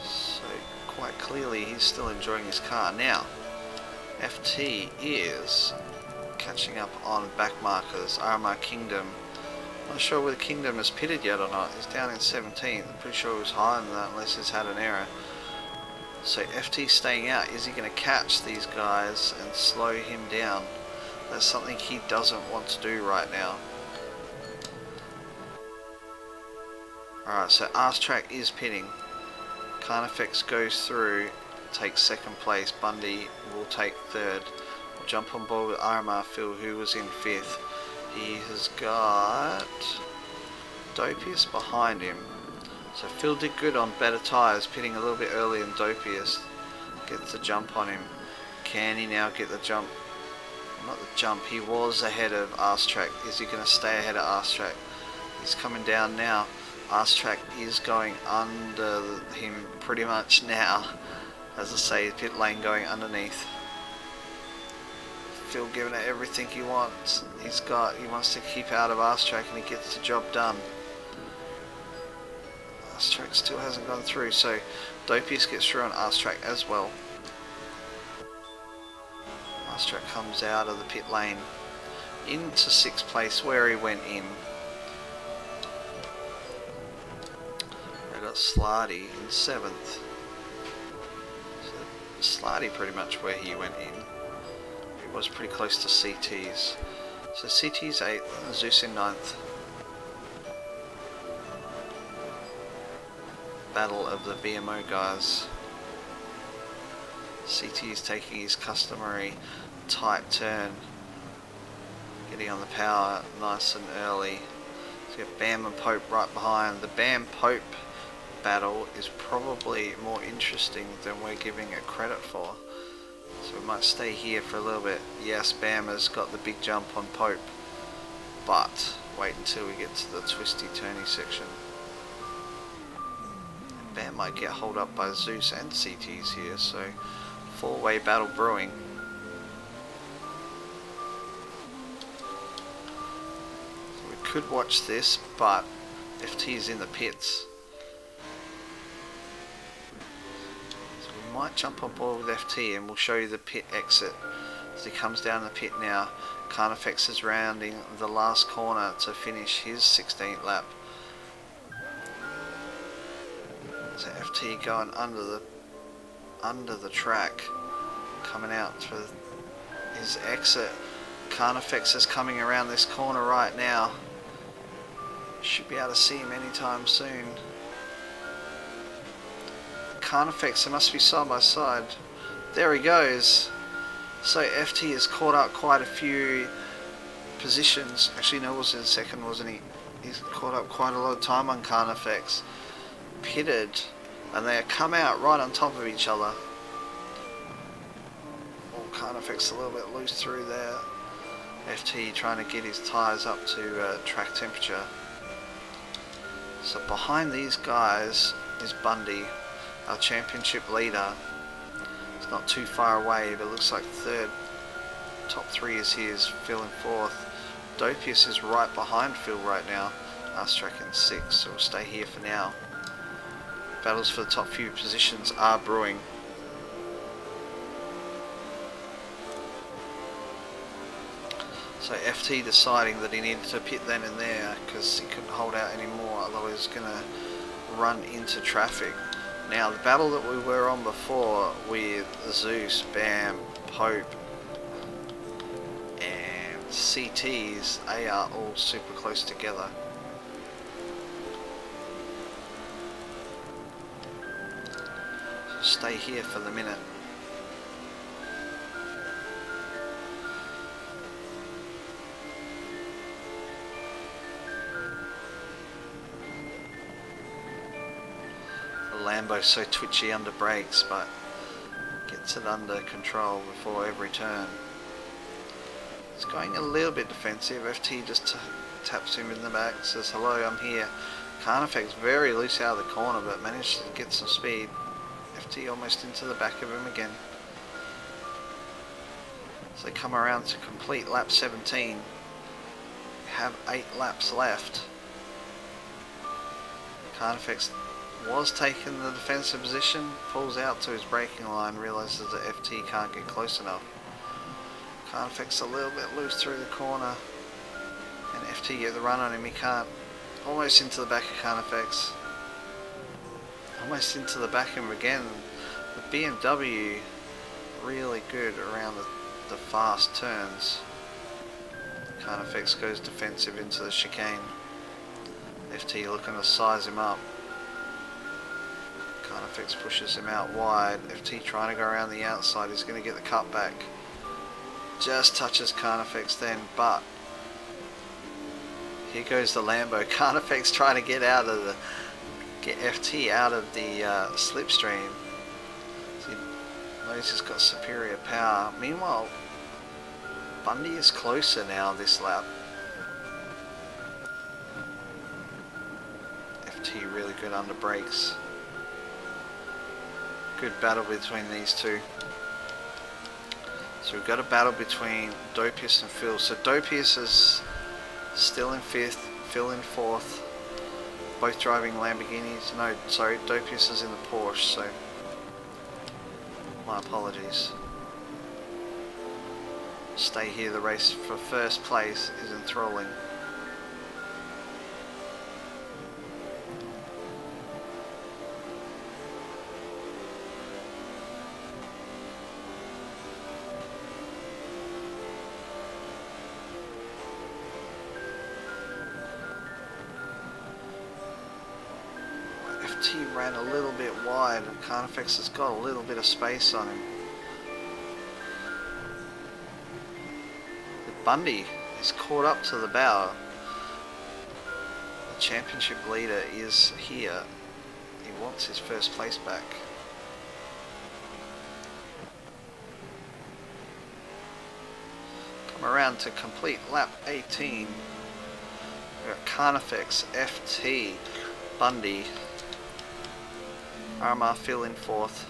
So quite clearly he's still enjoying his car. Now FT is catching up on back markers. RMR Kingdom, not sure whether Kingdom has pitted yet or not. He's down in 17th. I'm pretty sure he was higher than that unless he's had an error. So FT staying out. Is he going to catch these guys and slow him down? That's something he doesn't want to do right now. Alright, so RMR is pitting. Carnifex goes through, takes 2nd place. Bundy will take 3rd. We'll jump on board with RMR Phil, who was in 5th. He has got Dopiest behind him. So Phil did good on better tyres, pitting a little bit earlier than Dopiest. Gets the jump on him. Can he now get the jump? Not the jump, he was ahead of RMR. Is he going to stay ahead of RMR? He's coming down now. RMR is going under him pretty much now. As I say, pit lane going underneath. Phil giving it everything he wants. He wants to keep out of RMR and he gets the job done. Fast track still hasn't gone through, so Dopius gets through on fast track as well. Fast track comes out of the pit lane into 6th place where he went in. I got Slarty in 7th. So Slarty pretty much where he went in. He was pretty close to CT's. So CT's 8th, Zeus in 9th. Battle of the VMO guys. CT is taking his customary tight turn, getting on the power nice and early. So you have Bam and Pope right behind. The Bam Pope battle is probably more interesting than we're giving it credit for, so we might stay here for a little bit. Yes, Bam has got the big jump on Pope, but wait until we get to the twisty turny section. Bam might get hold up by Zeus and CT's here, so 4-way battle brewing. So we could watch this, but FT is in the pits. So we might jump on board with FT and we'll show you the pit exit. As he comes down the pit now, Carnifex is rounding the last corner to finish his 16th lap. So FT going under the track, coming out for his exit. Carnifex is coming around this corner right now. Should be able to see him anytime soon. Carnifex, they must be side by side. There he goes. So FT has caught up quite a few positions. Actually, no, was in 2nd, wasn't he? He's caught up quite a lot of time on Carnifex. Pitted, and they come out right on top of each other. Oh, Carnifex a little bit loose through there. FT trying to get his tyres up to track temperature. So behind these guys is Bundy, our championship leader. It's not too far away, but it looks like 3rd. Top 3 is his, Phil in 4th. Dopius is right behind Phil right now. Astrac in 6th, so we'll stay here for now. Battles for the top few positions are brewing. So FT deciding that he needed to pit then and there because he couldn't hold out anymore, otherwise he was going to run into traffic. Now the battle that we were on before with Zeus, Bam, Pope and CTs, they are all super close together. Stay here for the minute. The Lambo's so twitchy under brakes, but gets it under control before every turn. It's going a little bit defensive. FT just taps him in the back, says hello, I'm here. Carnifex very loose out of the corner, but managed to get some speed. FT almost into the back of him again. So they come around to complete lap 17. We have 8 laps left. Carnifex was taking the defensive position, pulls out to his braking line, realises that FT can't get close enough. Carnifex a little bit loose through the corner, and FT get the run on him. He can't. Almost into the back of Carnifex. Almost into the back of him again. The BMW really good around the fast turns. Carnifex goes defensive into the chicane. FT looking to size him up. Carnifex pushes him out wide. FT trying to go around the outside. He's going to get the cut back. Just touches Carnifex then, but here goes the Lambo. Carnifex trying to get FT out of the slipstream. So he knows he's got superior power. Meanwhile, Bundy is closer now this lap. FT really good under brakes. Good battle between these two. So we've got a battle between Dopius and Phil. So Dopius is still in 5th, Phil in 4th. both driving Lamborghinis. No, sorry, Dopius is in the Porsche, so my apologies. Stay here, the race for first place is enthralling. FT ran a little bit wide and Carnifex has got a little bit of space on him. Bundy is caught up to the bow. The championship leader is here. He wants his first place back. Come around to complete lap 18. We've got Carnifex, FT, Bundy, RMR Phil in 4th,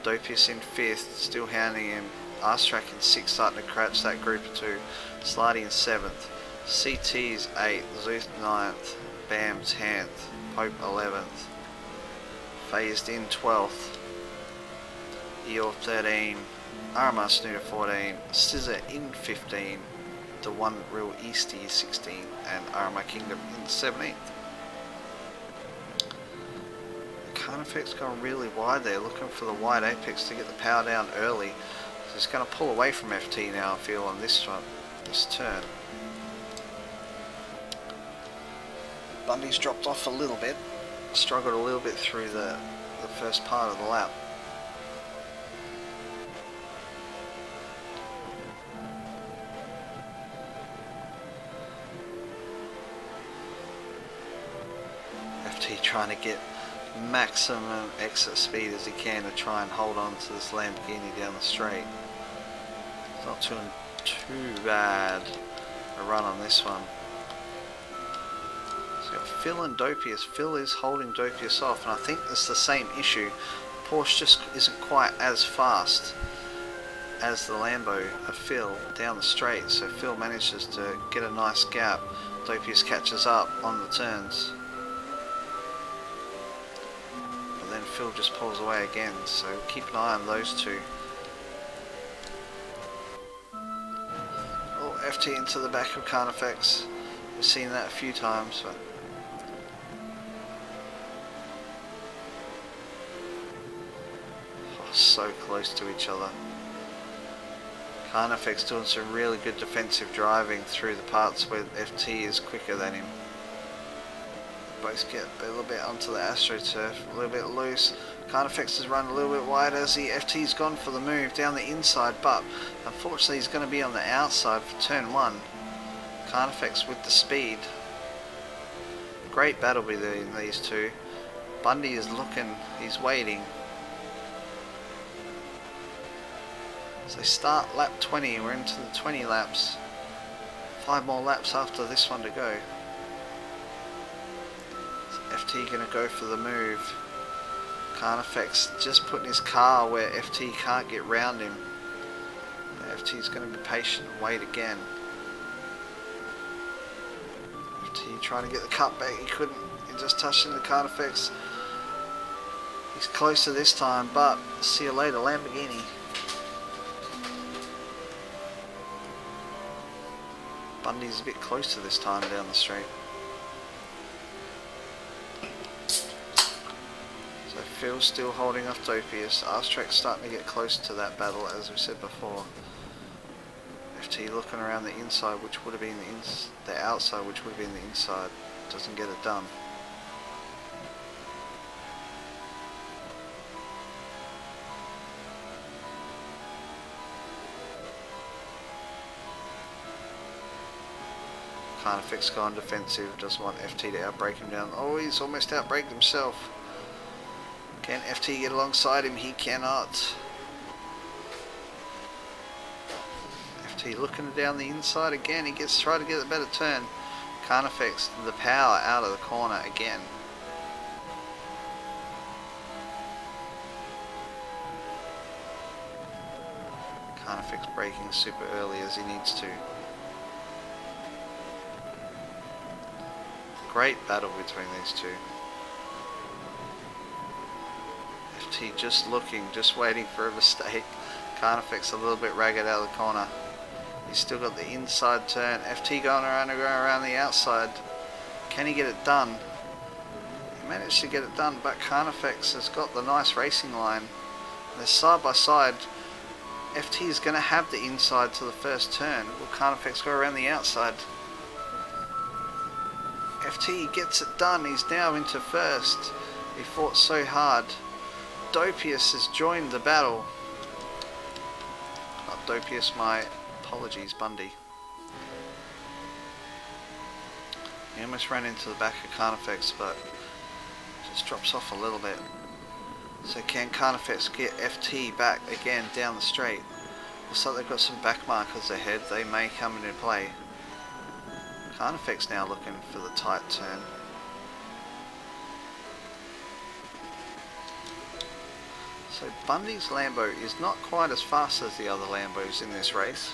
Dopius in 5th, still hounding him. RStrack in 6th, starting to crouch that group of 2. Slidey in 7th. CT's 8th. Zeus 9th. Bam 10th. Pope 11th. Phased in 12th. Eeyore 13. RMR Snooter 14. Scissor in 15. The One Real Eastie 16. And RMR Kingdom in 17th. Carnifex gone really wide there, looking for the wide apex to get the power down early. So he's going to pull away from FT now, I feel, on this one, this turn. Bundy's dropped off a little bit, struggled a little bit through the first part of the lap. FT trying to get maximum exit speed as he can to try and hold on to this Lamborghini down the straight. It's not too bad a run on this one. So we've got Phil and Dopius. Phil is holding Dopius off, and I think it's the same issue. Porsche just isn't quite as fast as the Lambo of Phil down the straight, so Phil manages to get a nice gap. Dopius catches up on the turns. Then Phil just pulls away again, so keep an eye on those two. Oh, FT into the back of Carnifex. We've seen that a few times, but oh, so close to each other. Carnifex doing some really good defensive driving through the parts where FT is quicker than him. Both get a little bit onto the AstroTurf, a little bit loose. Carnifex has run a little bit wide as the FT's gone for the move down the inside, but unfortunately he's going to be on the outside for turn 1. Carnifex with the speed. Great battle between these two. Bundy is looking, he's waiting. So they start lap 20, we're into the 20 laps. 5 more laps after this one to go. FT gonna go for the move. Carnifex just putting his car where FT can't get round him. FT's gonna be patient and wait again. FT trying to get the cut back, he couldn't. He just touched into Carnifex. He's closer this time, but see you later, Lamborghini. Bundy's a bit closer this time down the straight. Phil's still holding off Dopius. RStrack's starting to get close to that battle, as we said before. FT looking around the inside, which would have been the outside, which would have been the inside. Doesn't get it done. Carnifex gone defensive, doesn't want FT to outbrake him down. Oh, he's almost outbraked himself. Can FT get alongside him? He cannot. FT looking down the inside again. He gets trying to get a better turn. Carnifex, the power out of the corner again. Carnifex braking super early as he needs to. Great battle between these two. FT just looking, just waiting for a mistake. Carnifex a little bit ragged out of the corner. He's still got the inside turn. FT going around the outside. Can he get it done? He managed to get it done, but Carnifex has got the nice racing line. They're side by side. FT is going to have the inside to the first turn. Will Carnifex go around the outside? FT gets it done. He's now into first. He fought so hard. Dopius has joined the battle. Not Dopius, my apologies, Bundy. He almost ran into the back of Carnifex, but just drops off a little bit. So can Carnifex get FT back again down the straight? Looks like they've got some back markers ahead. They may come into play. Carnifex now looking for the tight turn. So Bundy's Lambo is not quite as fast as the other Lambos in this race.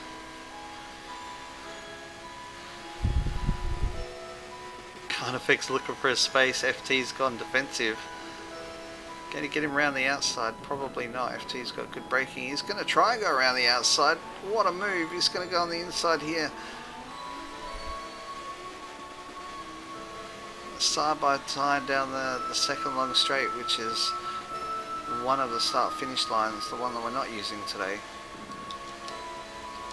Carnifex looking for a space. FT's gone defensive. Can he get him around the outside? Probably not. FT's got good braking. He's going to try and go around the outside. What a move. He's going to go on the inside here. Side by side down the second long straight, which is one of the start finish lines, the one that we're not using today.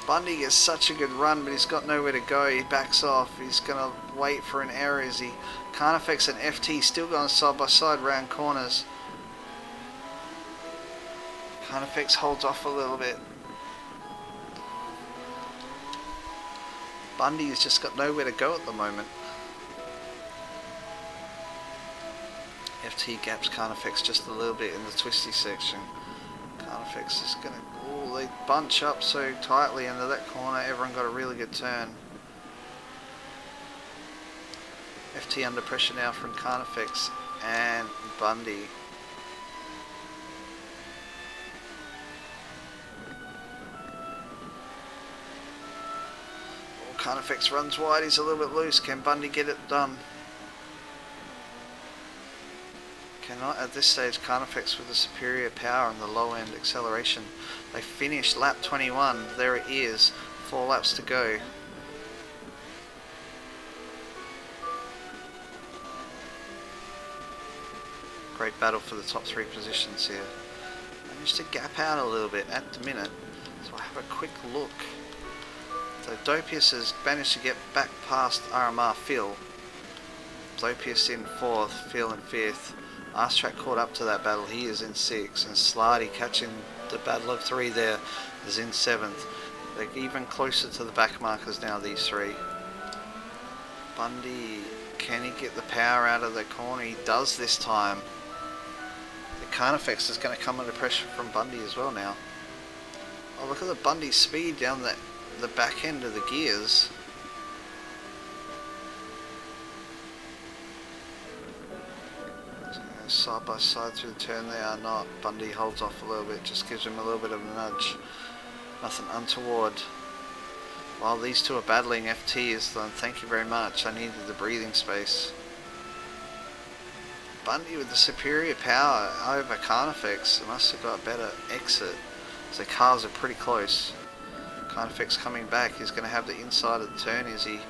Bundy gets such a good run, but he's got nowhere to go. He backs off. He's going to wait for an error as he... Carnifex and FT still going side by side round corners. Carnifex holds off a little bit. Bundy has just got nowhere to go at the moment. FT gaps Carnifex just a little bit in the twisty section. Carnifex is going to... Oh, they bunch up so tightly into that corner. Everyone got a really good turn. FT under pressure now from Carnifex and Bundy. Oh, Carnifex runs wide. He's a little bit loose. Can Bundy get it done? Cannot at this stage. Carnifex with the superior power and the low end acceleration. They finished lap 21. There it is. 4 laps to go. Great battle for the top 3 positions here. Managed to gap out a little bit at the minute. So I have a quick look. So Dopius has managed to get back past RMR Phil. Dopius in 4th, Phil in 5th. Arstrack caught up to that battle. He is in 6th, and Slarty catching the battle of 3 there is in 7th. They're even closer to the back markers now, these 3. Bundy, can he get the power out of the corner? He does this time. The Carnifex is going to come under pressure from Bundy as well now. Oh, look at the Bundy speed down the back end of the gears. Side by side through the turn, they are not. Bundy holds off a little bit, just gives him a little bit of a nudge. Nothing untoward. While these two are battling, FT is then, thank you very much, I needed the breathing space. Bundy with the superior power over Carnifex. Must have got a better exit. So the cars are pretty close. Carnifex coming back. He's going to have the inside of the turn, is he?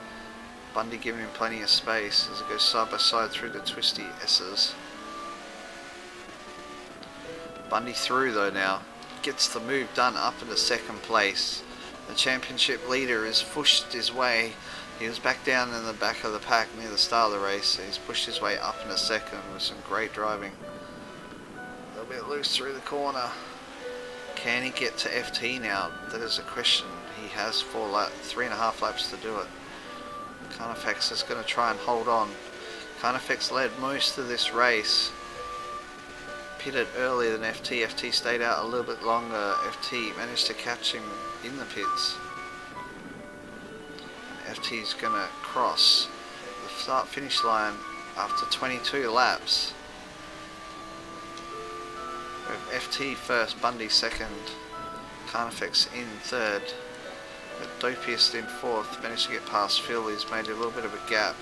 Bundy giving him plenty of space as it goes side by side through the twisty S's. Bundy through though now. Gets the move done up into 2nd place. The championship leader has pushed his way. He was back down in the back of the pack near the start of the race. So he's pushed his way up into 2nd with some great driving. A little bit loose through the corner. Can he get to FT now? That is a question. He has 3.5 laps to do it. Carnifex is going to try and hold on. Carnifex led most of this race. Pitted earlier than FT. FT stayed out a little bit longer. FT managed to catch him in the pits. And FT's going to cross the start finish line after 22 laps. With FT first, Bundy 2nd, Carnifex in 3rd, but Dopius in 4th. Managed to get past Phil. He's made a little bit of a gap.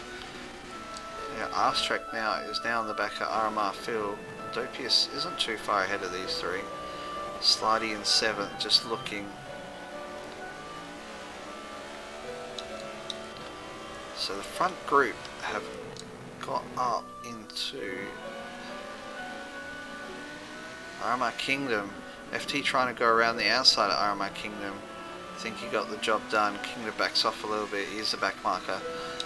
Yeah, Arstrek now is now in the back of RMR Phil. Dopius isn't too far ahead of these three. Slidey in 7th, just looking. So the front group have got up into RMR Kingdom. FT trying to go around the outside of RMR Kingdom. I think he got the job done. Kingdom backs off a little bit. Here's the back marker.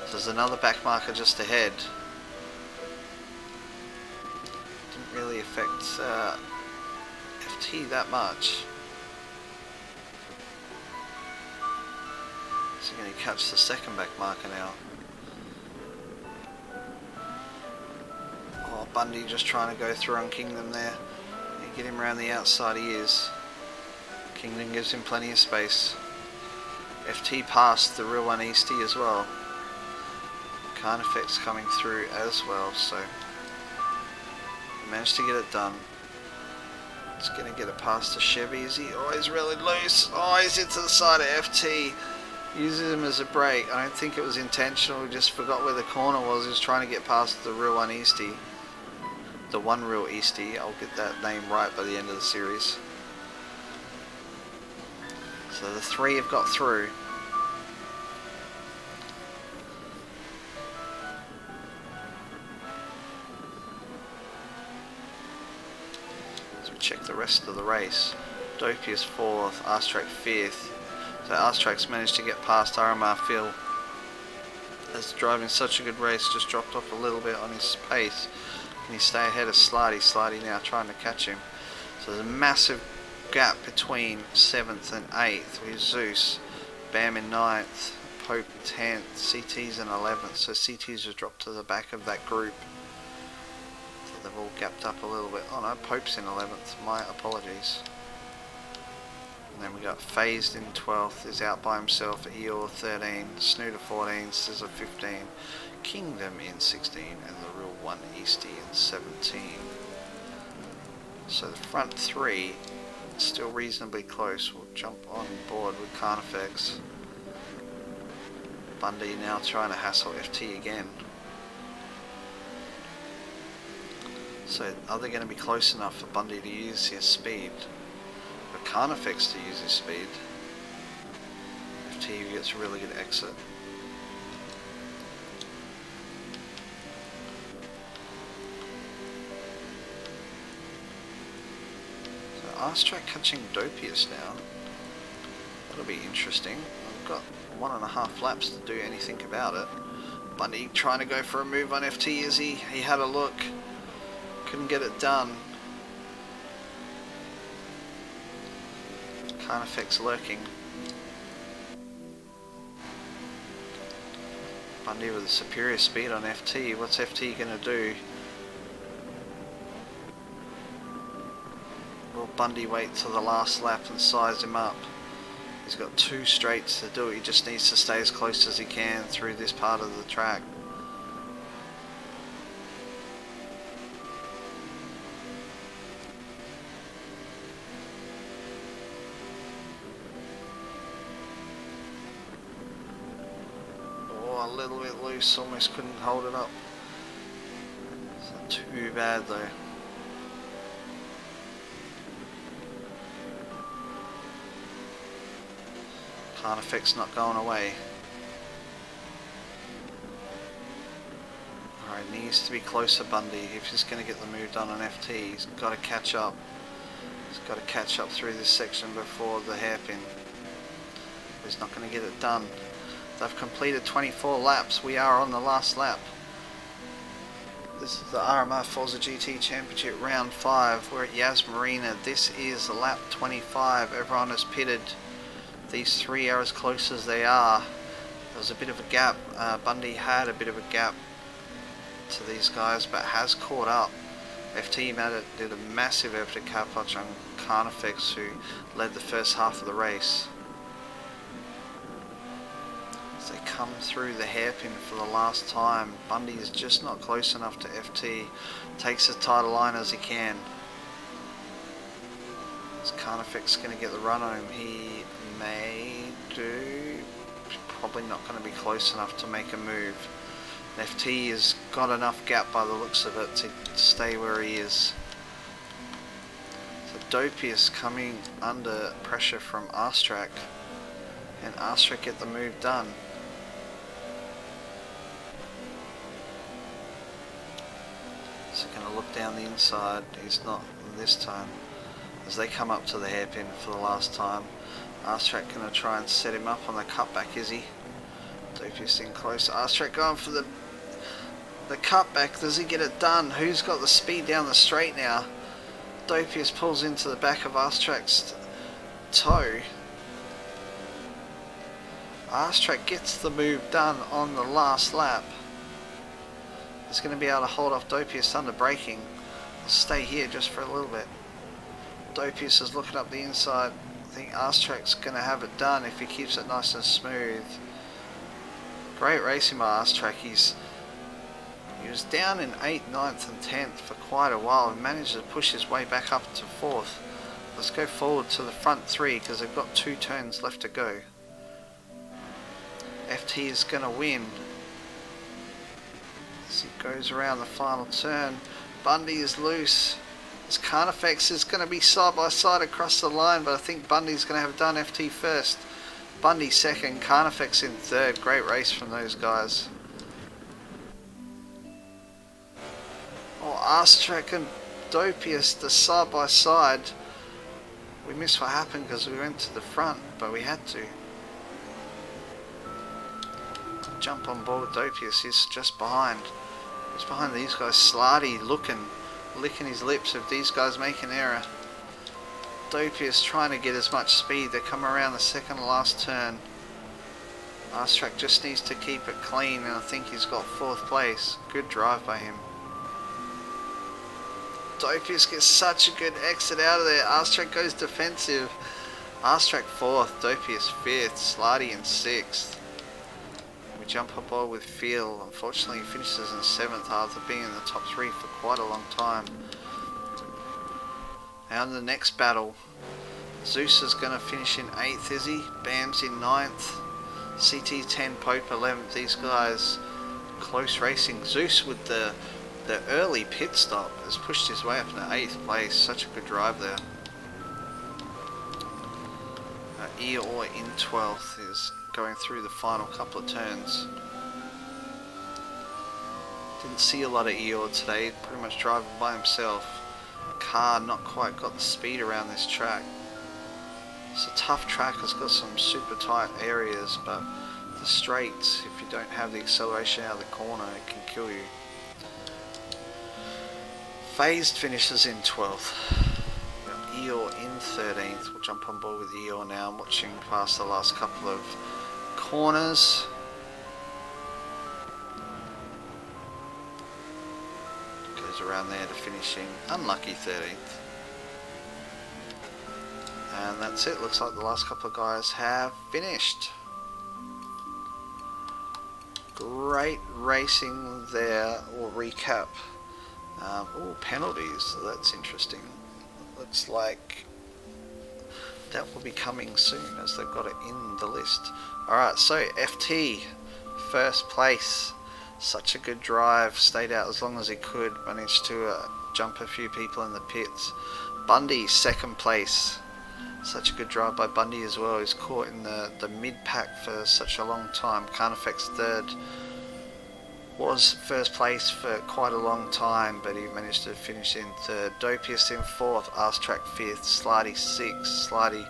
So there's another back marker just ahead. Didn't really affect FT that much. So you're going to catch the second back marker now. Oh, Bundy just trying to go through on Kingdom there. You get him around the outside, he is. Kingdom gives him plenty of space. FT passed the real one Easty as well. Carnifex coming through as well, so managed to get it done. It's going to get it past the Chevy, is he? Oh, he's really loose. Oh, he's into the side of FT. Uses him as a brake. I don't think it was intentional. He just forgot where the corner was. He was trying to get past the real one Easty. The one real Easty. I'll get that name right by the end of the series. So the three have got through. So we check the rest of the race. Dopey is 4th, Arstrek 5th. So Arstrek's managed to get past RMR Phil. As driving such a good race, just dropped off a little bit on his pace. Can he stay ahead of Slidey? Slidey now trying to catch him. So there's a massive gap between 7th and 8th with Zeus, Bam in 9th, Pope 10th, CT's in 11th. So CT's just dropped to the back of that group. So they've all gapped up a little bit. Oh no, Pope's in 11th. My apologies. And then we got Phased in 12th, is out by himself, Eeyore 13, Snooter 14, Scissor 15, Kingdom in 16, and the real one Easty in 17. So the front three still reasonably close. We'll jump on board with Carnifex. Bundy now trying to hassle FT again. So are they going to be close enough for Bundy to use his speed? For Carnifex to use his speed? FT gets a really good exit. Arstrek catching Dopius now. That'll be interesting. I've got 1.5 laps to do anything about it. Bundy trying to go for a move on FT, is he? He had a look. Couldn't get it done. Carnifex lurking. Bundy with a superior speed on FT. What's FT going to do? Will Bundy wait till the last lap and size him up? He's got 2 straights to do it. He just needs to stay as close as he can through this part of the track. Oh, a little bit loose, almost couldn't hold it up. It's not too bad though. Carnifex not going away. Alright, needs to be closer Bundy if he's going to get the move done on FT. He's got to catch up. He's got to catch up through this section before the hairpin. He's not going to get it done. They've completed 24 laps. We are on the last lap. This is the RMR Forza GT Championship Round 5. We're at Yas Marina. This is lap 25. Everyone has pitted. These three are as close as they are. There was a bit of a gap. Bundy had a bit of a gap to these guys, but has caught up. FT did a massive effort to carpatch on Carnifex, who led the first half of the race. As they come through the hairpin for the last time, Bundy is just not close enough to FT. Takes as tight a line as he can. Is Carnifex going to get the run on him? He may do. He's probably not going to be close enough to make a move. FT has got enough gap by the looks of it to stay where he is. So Dopius coming under pressure from Arstrack, and Arstrack get the move done. So going to look down the inside. He's not this time. As they come up to the hairpin for the last time, Arstrack going to try and set him up on the cutback, is he? Dopius in close. Arstrack going for the cutback. Does he get it done? Who's got the speed down the straight now? Dopius pulls into the back of Arstrack's toe. Arstrack gets the move done on the last lap. He's going to be able to hold off Dopius under braking. I'll stay here just for a little bit. Dopius is looking up the inside. I think Arstrack's going to have it done if he keeps it nice and smooth. Great racing by Arstrack. He was down in 8th, 9th and 10th for quite a while and managed to push his way back up to 4th. Let's go forward to the front 3 because they've got 2 turns left to go. FT is going to win. As he goes around the final turn. Bundy is loose. As Carnifex is going to be side by side across the line, but I think Bundy's going to have done FT first. Bundy second, Carnifex in third. Great race from those guys. Oh, Arstrack and Dopius, the side by side. We missed what happened because we went to the front, but we had to. Jump on board with Dopius. He's just behind. He's behind these guys. Slarty licking his lips if these guys make an error. Dopius trying to get as much speed. They come around the second to last turn. Arstrack just needs to keep it clean, and I think he's got 4th place. Good drive by him. Dopius gets such a good exit out of there. Arstrack goes defensive. Arstrack 4th, Dopius 5th, Slarty in 6th. We jump on board with Feel. Unfortunately, he finishes in 7th after being in the top 3 for quite a long time. Now in the next battle, Zeus is going to finish in 8th, is he? Bam's in 9th. CT10, Pope 11th. These guys, close racing. Zeus with the early pit stop has pushed his way up into 8th place. Such a good drive there. Eeyore in 12th is going through the final couple of turns. Didn't see a lot of Eeyore today, pretty much driving by himself. Car not quite got the speed around this track. It's a tough track, it's got some super tight areas, but the straights, if you don't have the acceleration out of the corner, it can kill you. Phased finishes in 12th. Eeyore in 13th. We'll jump on board with Eeyore now. I'm watching past the last couple of corners. Goes around there to finishing unlucky 13th. And that's it. Looks like the last couple of guys have finished. Great racing there. We'll recap. Oh, penalties. That's interesting. Looks like that will be coming soon as they've got it in the list. Alright, so FT, first place. Such a good drive. Stayed out as long as he could. Managed to jump a few people in the pits. Bundy, second place. Such a good drive by Bundy as well. He's caught in the mid-pack for such a long time. Carnifex third. Was first place for quite a long time, but he managed to finish in third. Dopius in 4th, Arstrack 5th, Slarty 6th. Slarty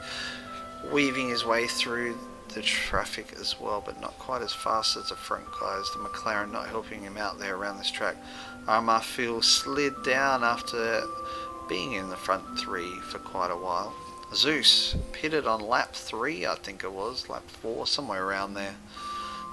weaving his way through the traffic as well, but not quite as fast as the front guys. The McLaren not helping him out there around this track. RMR Phil slid down after being in the front 3 for quite a while. Zeus pitted on lap 3, I think it was, lap 4, somewhere around there.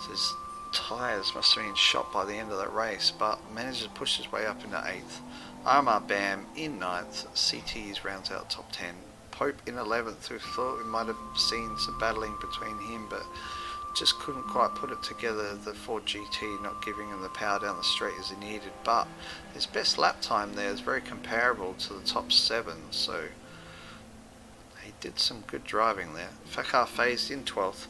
So his tyres must have been shot by the end of that race, but managed to push his way up into 8th. RMR Bam in 9th. CT's rounds out top 10. Pope in 11th. We thought we might have seen some battling between him, but just couldn't quite put it together. The Ford GT not giving him the power down the straight as he needed, but his best lap time there is very comparable to the top 7, so he did some good driving there. Fakar phased in 12th.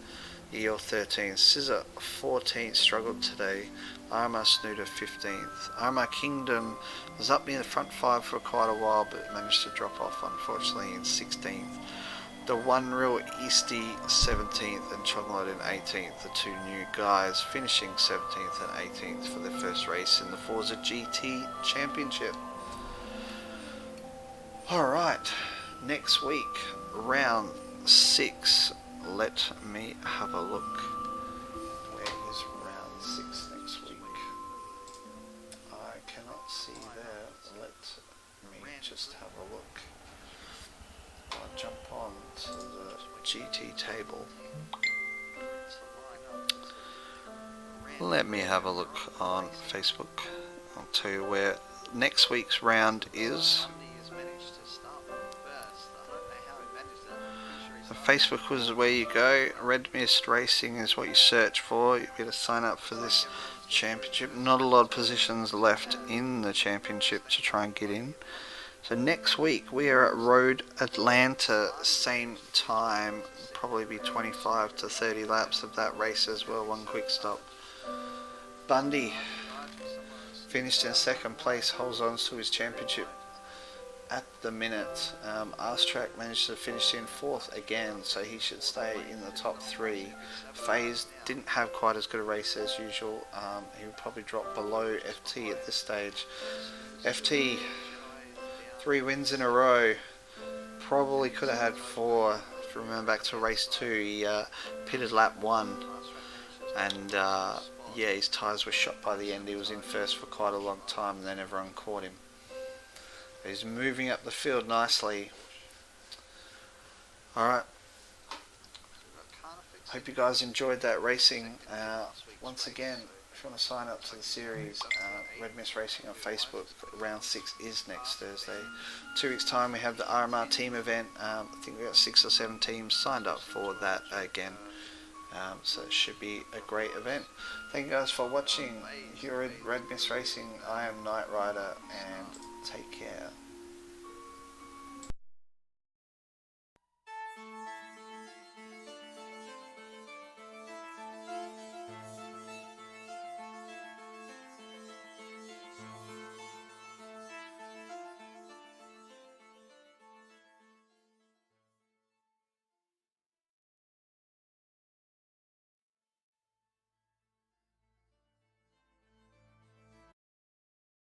Eeyore 13th, Scissor 14th, struggled today. RMR Snooter 15th. RMR Kingdom was up near the front 5 for quite a while, but managed to drop off unfortunately in 16th. The One Real Easty 17th and Chocolate in 18th, the two new guys finishing 17th and 18th for their first race in the Forza GT Championship. Alright, next week, round 6. Let me have a look. Where is round 6 next week? I cannot see there. Let me just have a look. I'll jump on to the GT table. Let me have a look on Facebook. I'll tell you where next week's round is. Facebook was where you go. RedMystRacing is what you search for. You better sign up for this championship. Not a lot of positions left in the championship to try and get in. So next week we are at Road Atlanta, same time. Probably be 25 to 30 laps of that race as well. One quick stop. Bundy finished in second place, holds on to his championship at the minute. Arstrack managed to finish in 4th again, so he should stay in the top 3. FaZe didn't have quite as good a race as usual. He would probably drop below FT at this stage. FT, 3 wins in a row. Probably could have had 4. If you remember back to race 2, he pitted lap 1, and yeah, his tyres were shot by the end. He was in first for quite a long time, and then everyone caught him. He's moving up the field nicely. Alright. Hope you guys enjoyed that racing. Once again, if you want to sign up to the series, RedMystRacing on Facebook, round 6 is next Thursday. 2 weeks time we have the RMR team event. I think we got 6 or 7 teams signed up for that again. So it should be a great event. Thank you guys for watching. Here at RedMystRacing, I am Knight Rider, and take care.